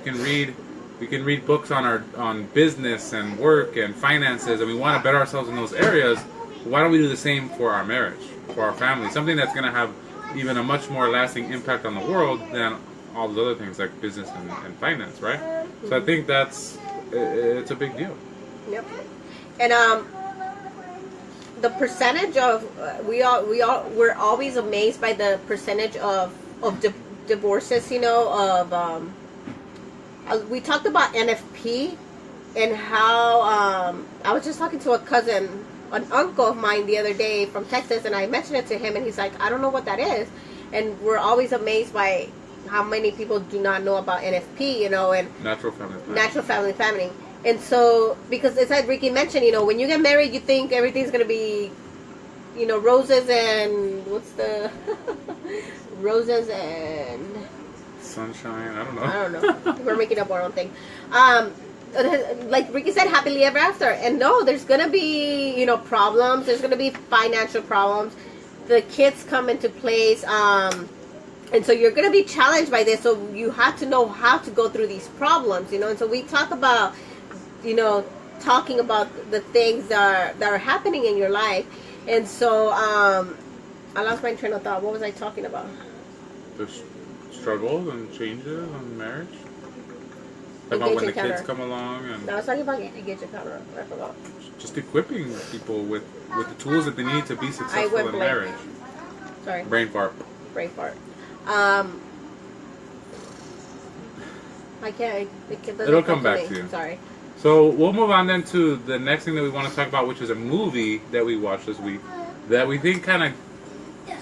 Speaker 1: we can read books on business and work and finances, and we want to better ourselves in those areas. Why don't we do the same for our marriage, for our family? Something that's going to have even a much more lasting impact on the world than all those other things like business and finance, right? Mm-hmm. So I think it's a big deal.
Speaker 2: Yep. And the percentage of we're always amazed by the percentage of divorces. We talked about NFP and how I was just talking to a cousin, an uncle of mine, the other day from Texas, and I mentioned it to him, and he's like, I don't know what that is. And we're always amazed by how many people do not know about NFP, and
Speaker 1: natural family
Speaker 2: planning. And so, because it's like Ricky mentioned, when you get married, you think everything's going to be, roses and, roses and
Speaker 1: sunshine. I don't
Speaker 2: know. We're making up our own thing. Like Ricky said, happily ever after. And no, there's going to be, problems. There's going to be financial problems. The kids come into place. And so you're going to be challenged by this. So you have to know how to go through these problems, And so we talk about, talking about the things that are happening in your life. And so I lost my train of thought. What was I talking about?
Speaker 1: The struggles and changes in marriage. About when the kids come along. And
Speaker 2: I was talking about engage encounter. I forgot.
Speaker 1: Just equipping people with the tools that they need to be successful in marriage.
Speaker 2: Sorry.
Speaker 1: Brain fart.
Speaker 2: I can't.
Speaker 1: It'll come back to you.
Speaker 2: Sorry.
Speaker 1: So we'll move on then to the next thing that we want to talk about, which is a movie that we watched this week that we think kind of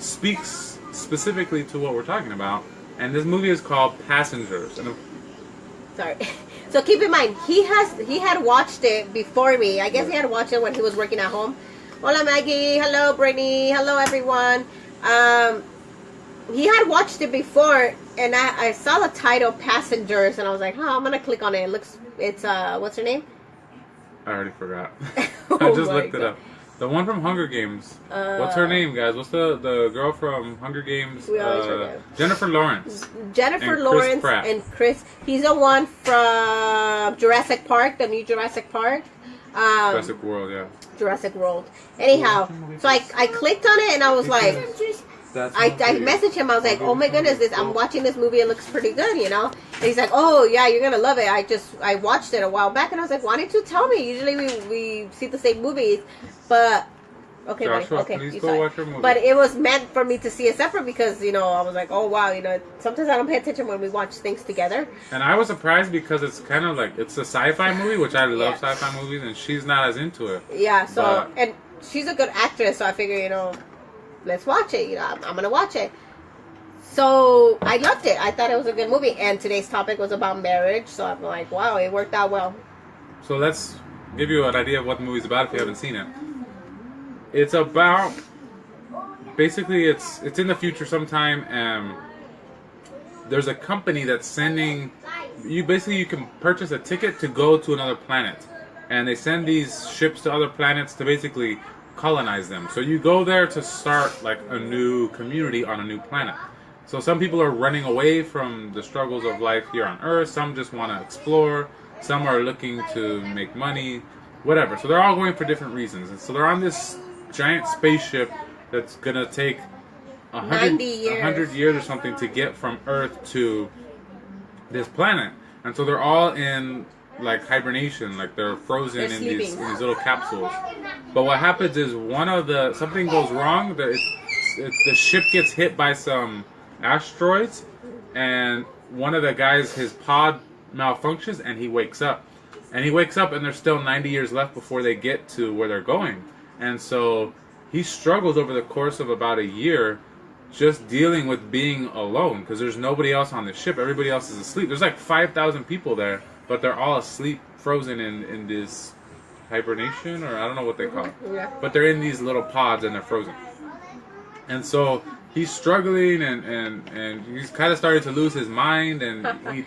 Speaker 1: speaks specifically to what we're talking about. And this movie is called Passengers. And
Speaker 2: sorry. So keep in mind, he had watched it before me. I guess he had watched it when he was working at home. Hola Maggie, hello Brittany, hello everyone. He had watched it before, and I saw the title Passengers, and I was like, oh, I'm gonna click on it. It's what's her name?
Speaker 1: I already forgot.
Speaker 2: Oh
Speaker 1: I just
Speaker 2: my
Speaker 1: looked it
Speaker 2: God.
Speaker 1: up. The one from Hunger Games. What's her name, guys? What's the girl from Hunger Games?
Speaker 2: We always forget.
Speaker 1: Jennifer Lawrence.
Speaker 2: Jennifer
Speaker 1: And Chris
Speaker 2: Lawrence
Speaker 1: Pratt.
Speaker 2: and Chris. He's the one from Jurassic Park, the new Jurassic Park.
Speaker 1: Jurassic World, yeah.
Speaker 2: Jurassic World. Anyhow, so I clicked on it and I was like, I messaged him. I was like, oh my goodness, I'm watching this movie. It looks pretty good, you know. And he's like, oh yeah, you're gonna love it. I watched it a while back and I was like, why didn't you tell me? Usually we see the same movies, but okay, buddy,
Speaker 1: Joshua,
Speaker 2: okay,
Speaker 1: please
Speaker 2: you
Speaker 1: go
Speaker 2: saw
Speaker 1: watch
Speaker 2: it.
Speaker 1: your movie.
Speaker 2: But it was meant for me to see it separate because you know I was like, oh wow, you know, sometimes I don't pay attention when we watch things together.
Speaker 1: And I was surprised because it's kind of like it's a sci-fi movie, which I love
Speaker 2: Yeah.
Speaker 1: sci-fi movies, and she's not as into it.
Speaker 2: Yeah, so
Speaker 1: But-
Speaker 2: and she's a good actress, so I figure you know, let's watch it. You know, I'm gonna watch it. So I loved it. I thought it was a good movie, and today's topic was about marriage. So I'm like, wow, it worked out well.
Speaker 1: So let's give you an idea of what the movie's about if you haven't seen it. It's about basically it's in the future sometime, and there's a company that's sending you. Basically, you can purchase a ticket to go to another planet, and they send these ships to other planets to basically colonize them. So you go there to start like a new community on a new planet. So some people are running away from the struggles of life here on Earth. Some just want to explore. Some are looking to make money, whatever. So they're all going for different reasons. And so they're on this giant spaceship that's gonna take
Speaker 2: 90 years.
Speaker 1: 100 years or something to get from Earth to this planet. And so they're all in like hibernation, like they're frozen
Speaker 2: They're
Speaker 1: in these
Speaker 2: sleeping.
Speaker 1: little capsules. But what happens is something goes wrong. The ship gets hit by some asteroids, and one of the guys, his pod malfunctions, and he wakes up. And there's still 90 years left before they get to where they're going. And so he struggles over the course of about a year just dealing with being alone because there's nobody else on the ship. Everybody else is asleep. There's like 5,000 people there, but they're all asleep, frozen in this hibernation, or I don't know what they call it.
Speaker 2: Yeah.
Speaker 1: But they're in these little pods and they're frozen. And so he's struggling and he's kind of starting to lose his mind, and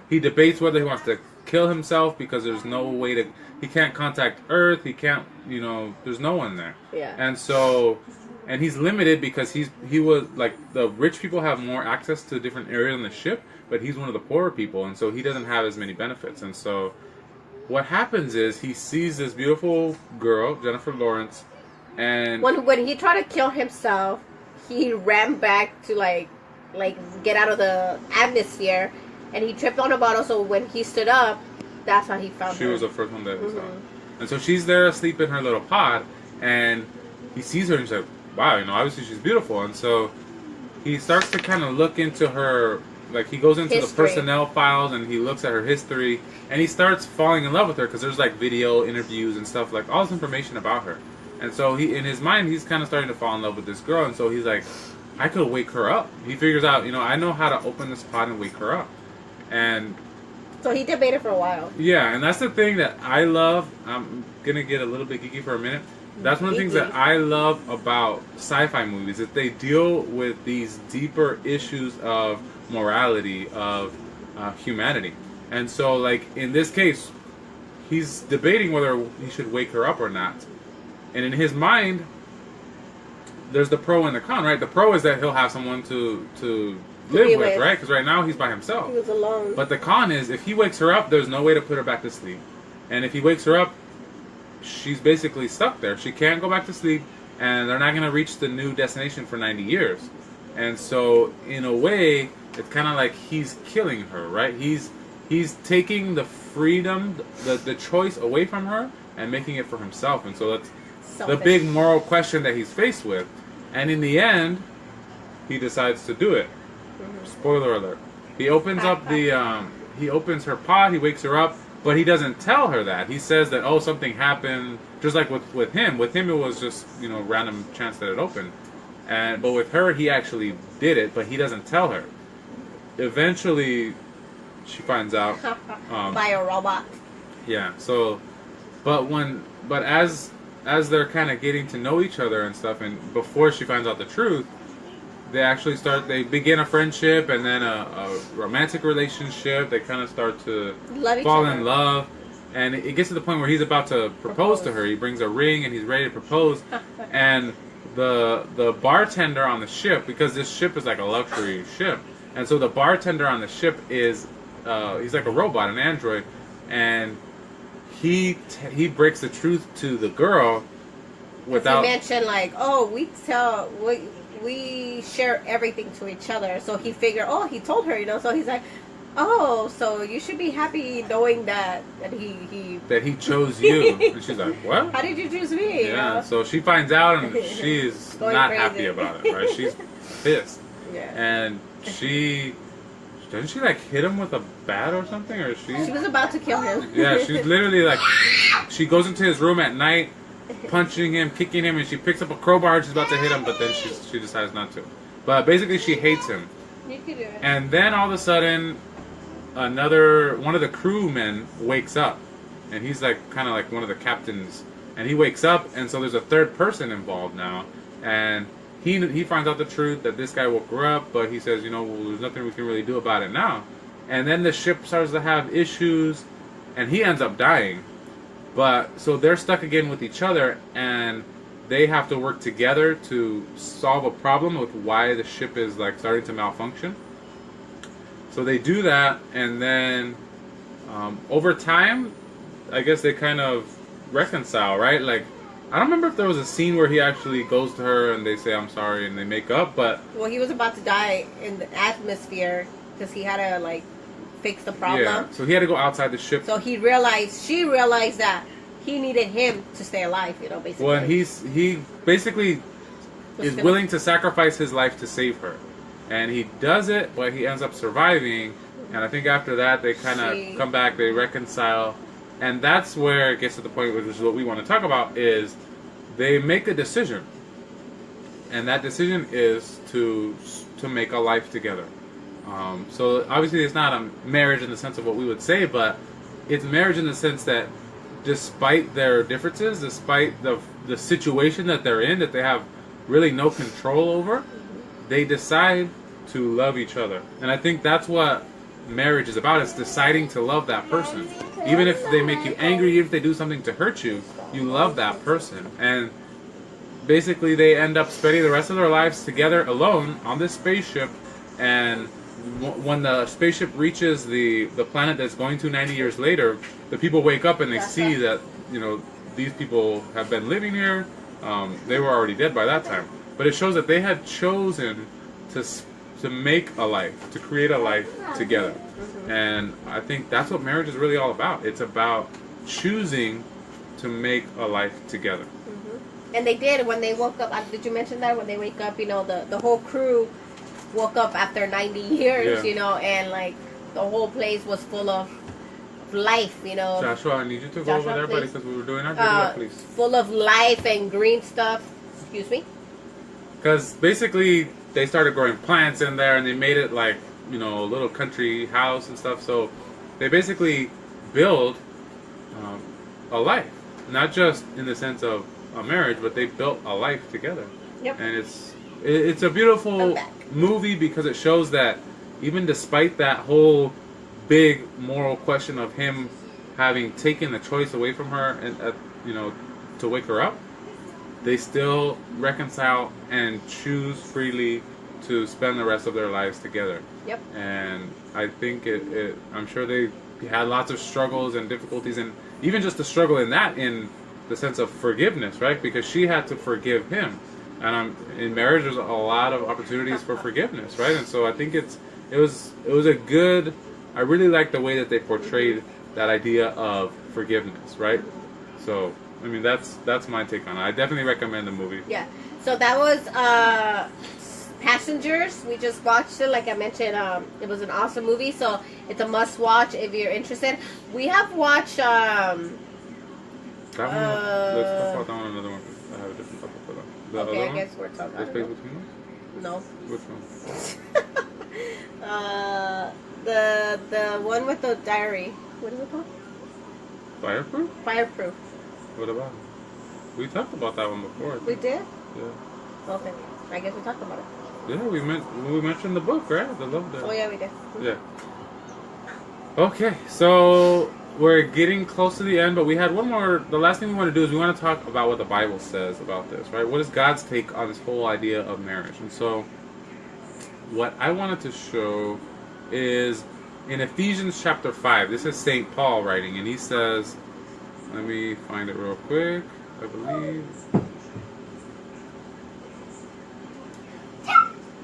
Speaker 1: he debates whether he wants to kill himself because there's no way to, he can't contact Earth, he can't, you know, there's no one there.
Speaker 2: Yeah.
Speaker 1: And so, and he's limited because he was like, the rich people have more access to different areas on the ship, but he's one of the poorer people, and so he doesn't have as many benefits. And so what happens is he sees this beautiful girl, Jennifer Lawrence, and
Speaker 2: When he tried to kill himself, he ran back to like get out of the atmosphere, and he tripped on a bottle. So when he stood up, that's how he found
Speaker 1: she
Speaker 2: her.
Speaker 1: was the first one that he saw. And so she's there asleep in her little pod, and he sees her and he's like, wow, you know, obviously she's beautiful. And so he starts to kind of look into her, like he goes into the
Speaker 2: History.
Speaker 1: personnel files and he looks at her history, and he starts falling in love with her because there's like video interviews and stuff, like all this information about her. And so he, in his mind, he's kind of starting to fall in love with this girl, and so he's like, I could wake her up. He figures out, you know, I know how to open this pod and wake her up. And
Speaker 2: So he debated for a while.
Speaker 1: yeah, and that's the thing that I love. I'm gonna get a little bit geeky for a minute. That's one of the things that I love about sci-fi movies, is they deal with these deeper issues of morality, of humanity. And so, like in this case, he's debating whether he should wake her up or not. And in his mind, there's the pro and the con, right? The pro is that he'll have someone to live
Speaker 2: be
Speaker 1: with,
Speaker 2: with.
Speaker 1: right? Because right now he's by himself.
Speaker 2: He was alone.
Speaker 1: But the con is, if he wakes her up, there's no way to put her back to sleep. And if he wakes her up, she's basically stuck there. She can't go back to sleep, and they're not going to reach the new destination for 90 years. And so, in a way, it's kind of like he's killing her, right? He's taking the freedom, the choice away from her, and making it for himself. And so that's the
Speaker 2: Selfish.
Speaker 1: big moral question that he's faced with. And in the end, he decides to do it. Spoiler alert. He opens up he opens her pod, he wakes her up, but he doesn't tell her that. He says that, oh, something happened, just like with him. With him, it was just, you know, random chance that it opened. But with her, he actually did it, but he doesn't tell her. Eventually, she finds out.
Speaker 2: By a robot.
Speaker 1: Yeah. So, but as they're kind of getting to know each other and stuff, and before she finds out the truth, they begin a friendship and then a romantic relationship. They kind of start to
Speaker 2: Love each
Speaker 1: fall
Speaker 2: other.
Speaker 1: in love. And it gets to the point where he's about to propose to her. He brings a ring and he's ready to propose. And the bartender on the ship, because this ship is like a luxury ship, and so the bartender on the ship is he's like a robot, an android, and he breaks the truth to the girl without.
Speaker 2: He mentioned like, oh, we share everything to each other. So he figured, oh, he told her, so he's like, oh, so you should be happy knowing that he
Speaker 1: chose you. And she's like, what?
Speaker 2: How did you choose me?
Speaker 1: Yeah. So she finds out and she's not
Speaker 2: crazy.
Speaker 1: happy about it, right? She's pissed.
Speaker 2: Yeah.
Speaker 1: And doesn't she like hit him with a bat or something, or
Speaker 2: She was about to kill him.
Speaker 1: Yeah, she's literally like, she goes into his room at night, punching him, kicking him, and she picks up a crowbar and she's about to hit him, but then she decides not to. But basically, she hates him.
Speaker 2: You could do it.
Speaker 1: And then all of a sudden, one of the crewmen wakes up, and he's like kind of like one of the captains, and he wakes up, and so there's a third person involved now, and he finds out the truth that this guy woke her up, but he says, well, there's nothing we can really do about it now. And then the ship starts to have issues, and he ends up dying. But so they're stuck again with each other, and they have to work together to solve a problem with why the ship is like starting to malfunction. So they do that, and then over time, I guess they kind of reconcile, right? Like, I don't remember if there was a scene where he actually goes to her and they say, I'm sorry, and they make up, but...
Speaker 2: Well, he was about to die in the atmosphere because he had to, like, fix the problem.
Speaker 1: Yeah, so he had to go outside the ship.
Speaker 2: So she realized that he needed him to stay alive, basically.
Speaker 1: Well, he basically is willing to sacrifice his life to save her. And he does it, but he ends up surviving. And I think after that, they kind of come back, they reconcile. And that's where it gets to the point, which is what we want to talk about, is they make a decision. And that decision is to make a life together. So obviously it's not a marriage in the sense of what we would say, but it's marriage in the sense that despite their differences, despite the situation that they're in, that they have really no control over, they decide to love each other. And I think that's what marriage is about. It's deciding to love that person. Even if they make you angry, even if they do something to hurt you, you love that person. And basically they end up spending the rest of their lives together alone on this spaceship. And when the spaceship reaches the planet that's going to 90 years later, the people wake up and they see that, these people have been living here. They were already dead by that time. But it shows that they had chosen to make a life, to create a life together. And I think that's what marriage is really all about. It's about choosing to make a life together.
Speaker 2: And they did when they woke up. Did you mention that when they wake up? The whole crew woke up after 90 years.
Speaker 1: Yeah.
Speaker 2: And like the whole place was full of life.
Speaker 1: Joshua, I need you to go over there, buddy, because we were doing our video, please.
Speaker 2: Full of life and green stuff. Excuse me.
Speaker 1: Because basically they started growing plants in there, and they made it like a little country house and stuff. So they basically build a life, not just in the sense of a marriage, but they built a life together.
Speaker 2: Yep.
Speaker 1: And it's a beautiful movie because it shows that even despite that whole big moral question of him having taken the choice away from her and to wake her up, they still reconcile and choose freely to spend the rest of their lives together.
Speaker 2: Yep.
Speaker 1: And I think I'm sure they had lots of struggles and difficulties, and even just the struggle in the sense of forgiveness, right? Because she had to forgive him. And in marriage, there's a lot of opportunities for forgiveness, right? And so I think it was a good. I really like the way that they portrayed that idea of forgiveness, right? So I mean, that's my take on it. I definitely recommend the movie.
Speaker 2: Yeah. So that was Passengers. We just watched it. Like I mentioned, it was an awesome movie. So it's a must-watch if you're interested. We have watched.
Speaker 1: That one. Let's talk about that one. Another one. I have a different topic for that. The
Speaker 2: okay,
Speaker 1: other
Speaker 2: I
Speaker 1: one?
Speaker 2: guess we're talking
Speaker 1: The
Speaker 2: about
Speaker 1: Space Between Us?
Speaker 2: No.
Speaker 1: Which one?
Speaker 2: The one with the diary. What is it called?
Speaker 1: Fireproof?
Speaker 2: Fireproof.
Speaker 1: What about it? We talked about that one before. I
Speaker 2: We
Speaker 1: think.
Speaker 2: did?
Speaker 1: Yeah.
Speaker 2: Okay. I guess we talked about it.
Speaker 1: Yeah, we mentioned the book, right? The love
Speaker 2: Oh yeah, we did.
Speaker 1: Yeah. Okay, so we're getting close to the end, but we had one more. The last thing we want to do is we want to talk about what the Bible says about this, right? What is God's take on this whole idea of marriage? And so, what I wanted to show is in Ephesians chapter 5. This is St. Paul writing, and he says, let me find it real quick, I believe.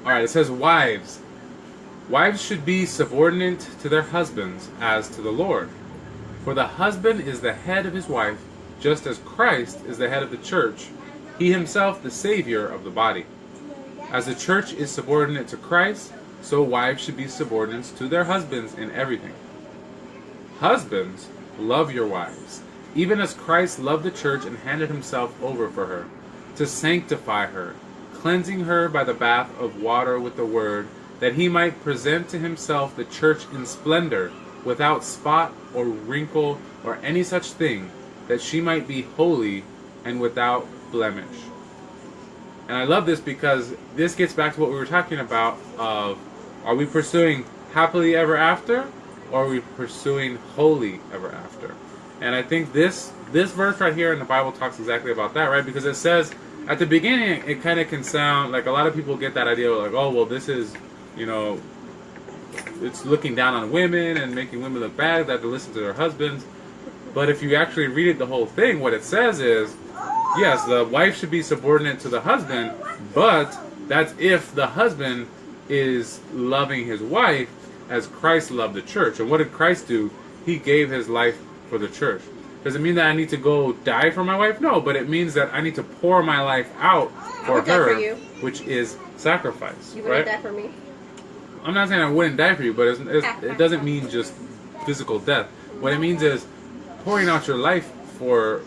Speaker 1: Alright, it says, Wives should be subordinate to their husbands as to the Lord. For the husband is the head of his wife, just as Christ is the head of the church, he himself the Savior of the body. As the church is subordinate to Christ, so wives should be subordinate to their husbands in everything. Husbands, love your wives, even as Christ loved the church and handed himself over for her, to sanctify her, cleansing her by the bath of water with the word, that he might present to himself the church in splendor, without spot or wrinkle or any such thing, that she might be holy and without blemish. And I love this because this gets back to what we were talking about of, are we pursuing happily ever after, or are we pursuing holy ever after? And I think this verse right here in the Bible talks exactly about that, right? Because it says, at the beginning, it kind of can sound like a lot of people get that idea like, oh, well, this is, it's looking down on women and making women look bad, that they listen to their husbands. But if you actually read it, the whole thing, what it says is, yes, the wife should be subordinate to the husband, but that's if the husband is loving his wife as Christ loved the church. And what did Christ do? He gave his life for the church. Does it mean that I need to go die for my wife? No, but it means that I need to pour my life out for her, which is sacrifice.
Speaker 2: You wouldn't die for me?
Speaker 1: I'm not saying I wouldn't die for you, but it doesn't mean just physical death. What it means is pouring out your life for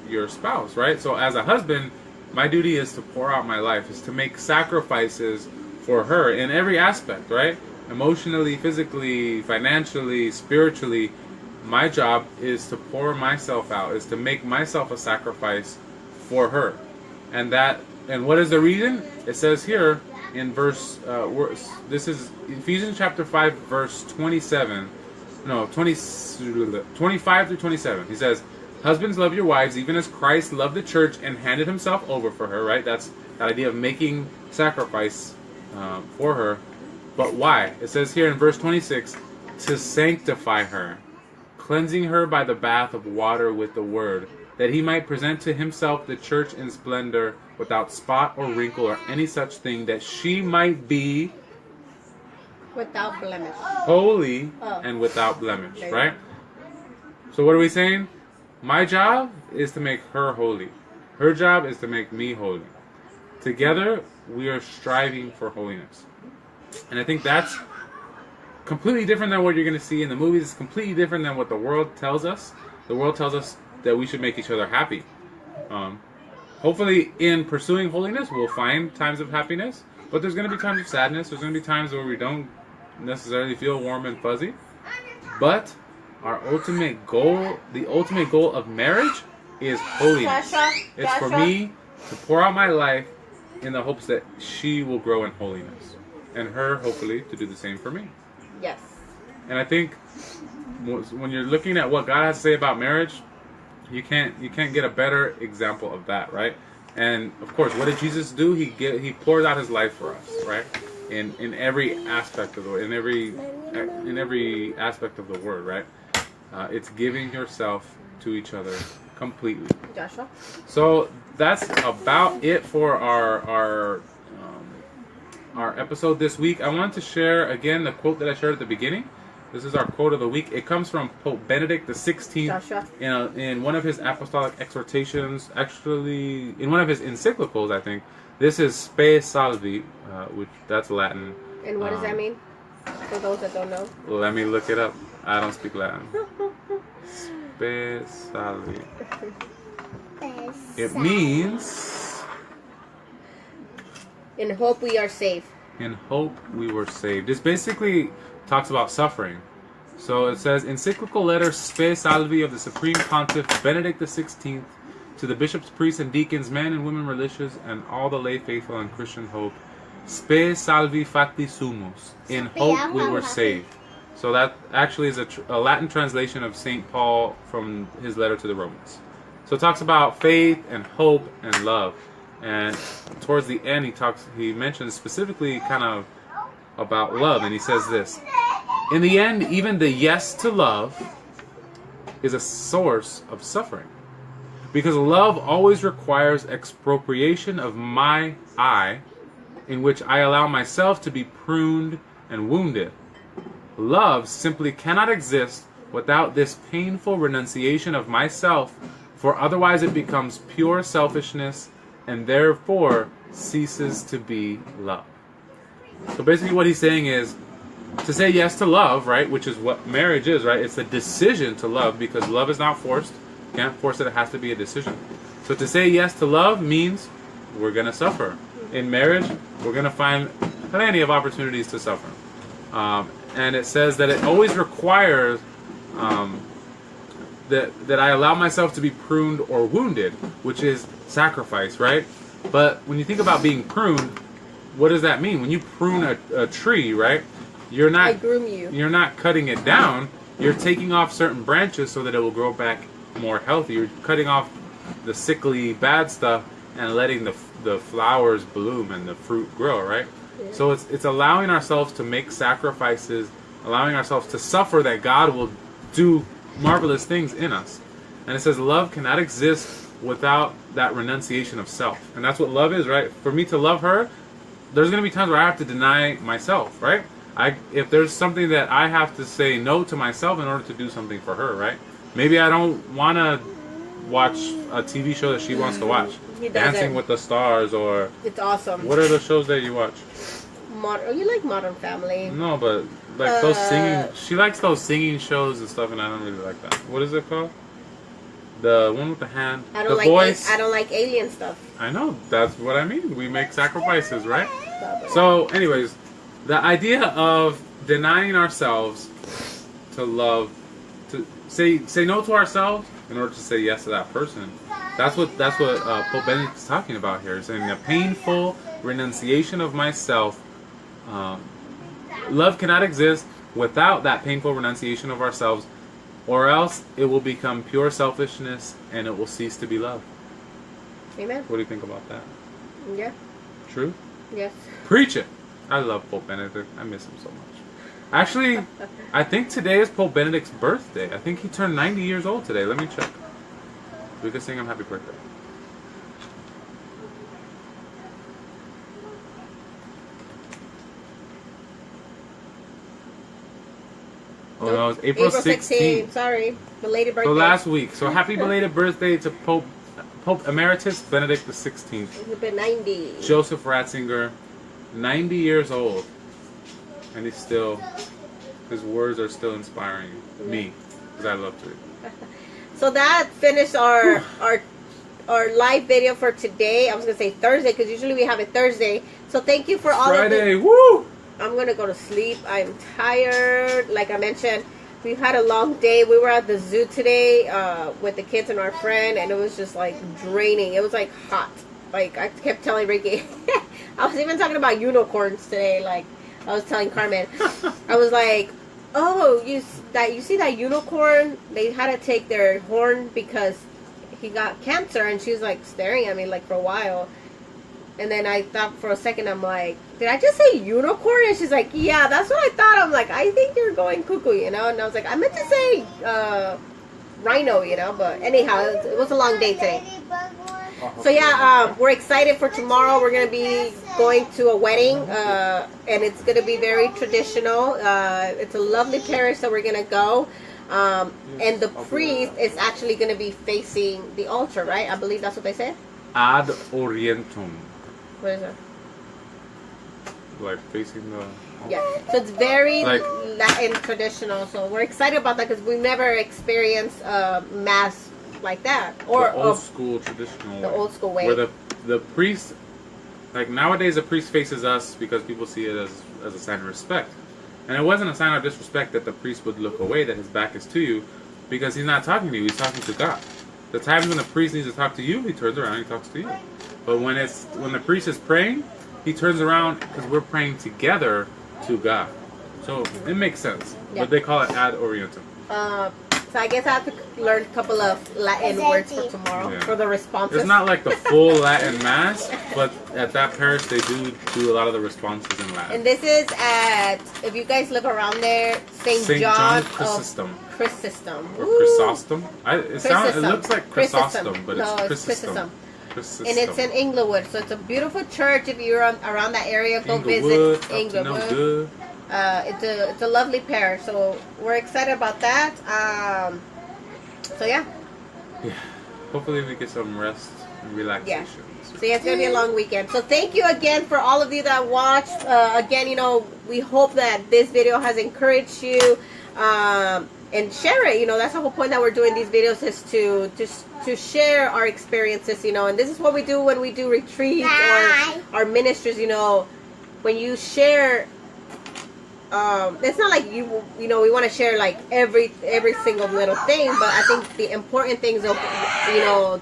Speaker 1: your spouse, right? So as a husband, my duty is to pour out my life, is to make sacrifices for her in every aspect, right? Emotionally, physically, financially, spiritually. My job is to pour myself out, is to make myself a sacrifice for her. And what is the reason? It says here in verse, this is Ephesians chapter 5, verse 25 through 27. He says, husbands, love your wives, even as Christ loved the church and handed himself over for her, right? That's that idea of making sacrifice for her. But why? It says here in verse 26, to sanctify her, cleansing her by the bath of water with the word, that he might present to himself the church in splendor, without spot or wrinkle or any such thing, that she might be
Speaker 2: without blemish,
Speaker 1: holy and without blemish, right? So what are we saying? My job is to make her holy. Her job is to make me holy. Together, we are striving for holiness. And I think that's completely different than what you're going to see in the movies. It's completely different than what the world tells us. The world tells us that we should make each other happy. Hopefully, in pursuing holiness, we'll find times of happiness. But there's going to be times of sadness. There's going to be times where we don't necessarily feel warm and fuzzy. But our ultimate goal, the ultimate goal of marriage, is holiness. It's for me to pour out my life in the hopes that she will grow in holiness. And her, hopefully, to do the same for me.
Speaker 2: Yes.
Speaker 1: And I think when you're looking at what God has to say about marriage, you can't get a better example of that, right? And of course, what did Jesus do? He pours out his life for us, right? In every aspect of the word, in every aspect of the word, right? It's giving yourself to each other completely.
Speaker 2: Joshua.
Speaker 1: So that's about it for our episode this week. I wanted to share again the quote that I shared at the beginning. This is our quote of the week. It comes from Pope Benedict XVI in one of his apostolic exhortations, actually in one of his encyclicals, I think. This is Spe Salvi, which that's Latin.
Speaker 2: And what does that mean? For those that don't know.
Speaker 1: Let me look it up. I don't speak Latin. Spe Salvi. It means,
Speaker 2: in hope we are safe.
Speaker 1: in hope we were saved. It's basically talks about suffering. So it says, encyclical letter Spe Salvi of the Supreme Pontiff Benedict XVI to the bishops, priests, and deacons, men and women religious, and all the lay faithful and Christian hope. Spe Salvi Facti Sumus. In hope we were saved. So that actually is a Latin translation of St. Paul from his letter to the Romans. So it talks about faith and hope and love. And towards the end he mentions specifically kind of about love, and he says this: in the end, even the yes to love is a source of suffering, because love always requires expropriation of my I, in which I allow myself to be pruned and wounded. Love simply cannot exist without this painful renunciation of myself, for otherwise it becomes pure selfishness and therefore ceases to be love. So basically what he's saying is, to say yes to love, right, which is what marriage is, right? It's a decision to love, because love is not forced. You can't force it. It has to be a decision. So to say yes to love means we're going to suffer. In marriage, we're going to find plenty of opportunities to suffer. And it says that it always requires that I allow myself to be pruned or wounded, which is sacrifice, right? But when you think about being pruned, what does that mean? When you prune a tree, right?
Speaker 2: I groom you.
Speaker 1: You're not cutting it down. You're taking off certain branches so that it will grow back more healthy. You're cutting off the sickly, bad stuff and letting the flowers bloom and the fruit grow, right? Yeah. So it's allowing ourselves to make sacrifices, allowing ourselves to suffer, that God will do marvelous things in us. And it says love cannot exist without that renunciation of self. And that's what love is, right? For me to love her, there's going to be times where I have to deny myself, right? If there's something that I have to say no to myself in order to do something for her, right? Maybe I don't want to watch a TV show that she wants to watch. Dancing with the Stars, or...
Speaker 2: It's awesome.
Speaker 1: What are the shows that you watch?
Speaker 2: You like Modern Family.
Speaker 1: No, but like those singing... She likes those singing shows and stuff, and I don't really like that. What is it called? The one with the hand.
Speaker 2: I don't like alien stuff.
Speaker 1: I know. That's what I mean. We make sacrifices, right? So, anyways, the idea of denying ourselves to love, to say no to ourselves in order to say yes to that person. That's what Pope Benedict is talking about here. He's saying a painful renunciation of myself. Love cannot exist without that painful renunciation of ourselves, or else it will become pure selfishness and it will cease to be love.
Speaker 2: Amen.
Speaker 1: What do you think about that?
Speaker 2: Yeah.
Speaker 1: True?
Speaker 2: Yes.
Speaker 1: Preach it. I love Pope Benedict. I miss him so much. Actually, I think today is Pope Benedict's birthday. I think he turned 90 years old today. Let me check. We can sing him happy birthday. Oh no, it's April 16th.
Speaker 2: Sorry, belated birthday.
Speaker 1: So last week. So happy belated birthday to Pope Emeritus Benedict XVI.
Speaker 2: He's been 90.
Speaker 1: Joseph Ratzinger, 90 years old, and his words are still inspiring me, because I love to read.
Speaker 2: So that finished our live video for today. I was gonna say Thursday, because usually we have it Thursday. So thank you for all
Speaker 1: Friday.
Speaker 2: of the...
Speaker 1: Woo!
Speaker 2: I'm gonna go to sleep. I'm tired. Like I mentioned, we've had a long day. We were at the zoo today with the kids and our friend, and it was just like draining. It was like hot. Like I kept telling Ricky, I was even talking about unicorns today. Like I was telling Carmen, I was like, "Oh, you see that unicorn? They had to take their horn because he got cancer." And she was like staring at me like for a while. And then I thought for a second, I'm like, did I just say unicorn? And she's like, yeah, that's what I thought. I'm like, I think you're going cuckoo, you know? And I was like, I meant to say rhino, you know? But anyhow, it was a long day today. So yeah, we're excited for tomorrow. We're going to be going to a wedding, and it's going to be very traditional. It's a lovely parish that we're going to go. And the priest is actually going to be facing the altar, right? I believe that's what they say.
Speaker 1: Ad orientem.
Speaker 2: What is that?
Speaker 1: Like facing the...
Speaker 2: Yeah, so it's very Latin traditional. So we're excited about that because we've never experienced mass like that. Or
Speaker 1: the old school traditional way.
Speaker 2: The old school way.
Speaker 1: Where the priest, like nowadays the priest faces us because people see it as a sign of respect. And it wasn't a sign of disrespect that the priest would look away, that his back is to you, because he's not talking to you, he's talking to God. The times when the priest needs to talk to you, he turns around and he talks to you. But when the priest is praying, he turns around because we're praying together to God. So it makes sense.
Speaker 2: Yeah.
Speaker 1: But they call it ad orientem.
Speaker 2: So I guess I have to learn a couple of Latin words for tomorrow
Speaker 1: Yeah.
Speaker 2: for the responses.
Speaker 1: It's not like the full Latin mass, but at that parish they do a lot of the responses in Latin.
Speaker 2: And this is at, if you guys look around there, St.
Speaker 1: John
Speaker 2: of
Speaker 1: Chrysostom.
Speaker 2: Chrysostom.
Speaker 1: Or
Speaker 2: Woo!
Speaker 1: Chrysostom. It
Speaker 2: Chrysostom.
Speaker 1: looks like Chrysostom, but
Speaker 2: No,
Speaker 1: it's Chrysostom.
Speaker 2: And it's in Inglewood, so it's a beautiful church. If you're around that area, go
Speaker 1: Inglewood,
Speaker 2: visit
Speaker 1: up to no
Speaker 2: Inglewood.
Speaker 1: good.
Speaker 2: It's a lovely parish, so we're excited about that. So yeah.
Speaker 1: Yeah. Hopefully we get some rest and relaxation.
Speaker 2: So yeah, it's gonna be a long weekend. So thank you again for all of you that watched. Again, you know, we hope that this video has encouraged you. And share it. You know, that's the whole point that we're doing these videos, is to share our experiences. You know, and this is what we do when we do retreats or our ministries. You know, when you share. It's not like you know, we want to share like every single little thing, but I think the important things of, you know,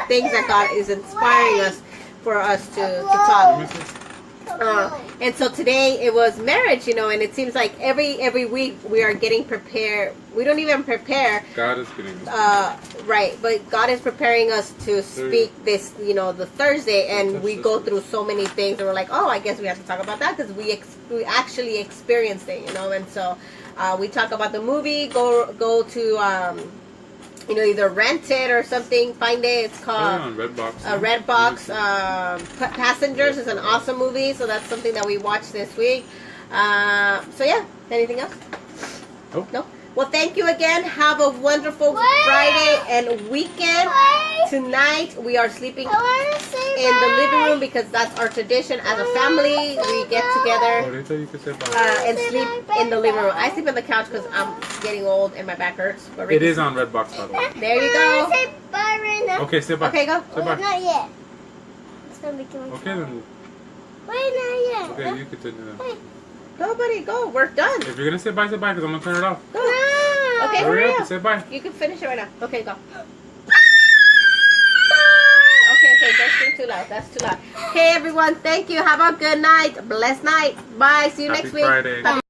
Speaker 2: things that God is inspiring us for us to talk. And so today it was marriage, you know, and it seems like every week we are getting prepared. We don't even prepare.
Speaker 1: God is getting us.
Speaker 2: Right, but God is preparing us to speak this, you know, the Thursday, and we go through so many things, and we're like, oh, I guess we have to talk about that because we actually experienced it, you know. And so we talk about the movie, go to you know, either rent it or something, find it. It's called Redbox. Passengers is an awesome movie, so that's something that we watched this week. So yeah, anything else? No. Well, thank you again. Have a wonderful Friday and weekend. Tonight we are sleeping in the living room because that's our tradition as a family. We get together and sleep in the living room. I sleep on the couch because I'm getting old and my back hurts. But
Speaker 1: it is on Redbox, by the way.
Speaker 2: There you go.
Speaker 4: Say bye right now.
Speaker 1: Okay, say bye.
Speaker 2: Okay, go.
Speaker 1: Say bye.
Speaker 4: Not yet. It's gonna be coming.
Speaker 1: Okay, then.
Speaker 4: Wait, not yet.
Speaker 1: Okay, you continue then.
Speaker 4: Wait.
Speaker 2: Go, buddy, go. We're done.
Speaker 1: If you're gonna say bye because I'm gonna turn it off.
Speaker 2: Go.
Speaker 4: No.
Speaker 2: Okay,
Speaker 1: Hurry
Speaker 2: hurry
Speaker 1: up
Speaker 2: up.
Speaker 1: and say bye.
Speaker 2: You can finish it right now. Okay, go. Okay, that's too loud. That's too loud. Okay, everyone, thank you. Have a good night. Blessed night. Bye. See you
Speaker 1: Happy
Speaker 2: next week.
Speaker 1: Friday.
Speaker 2: Bye.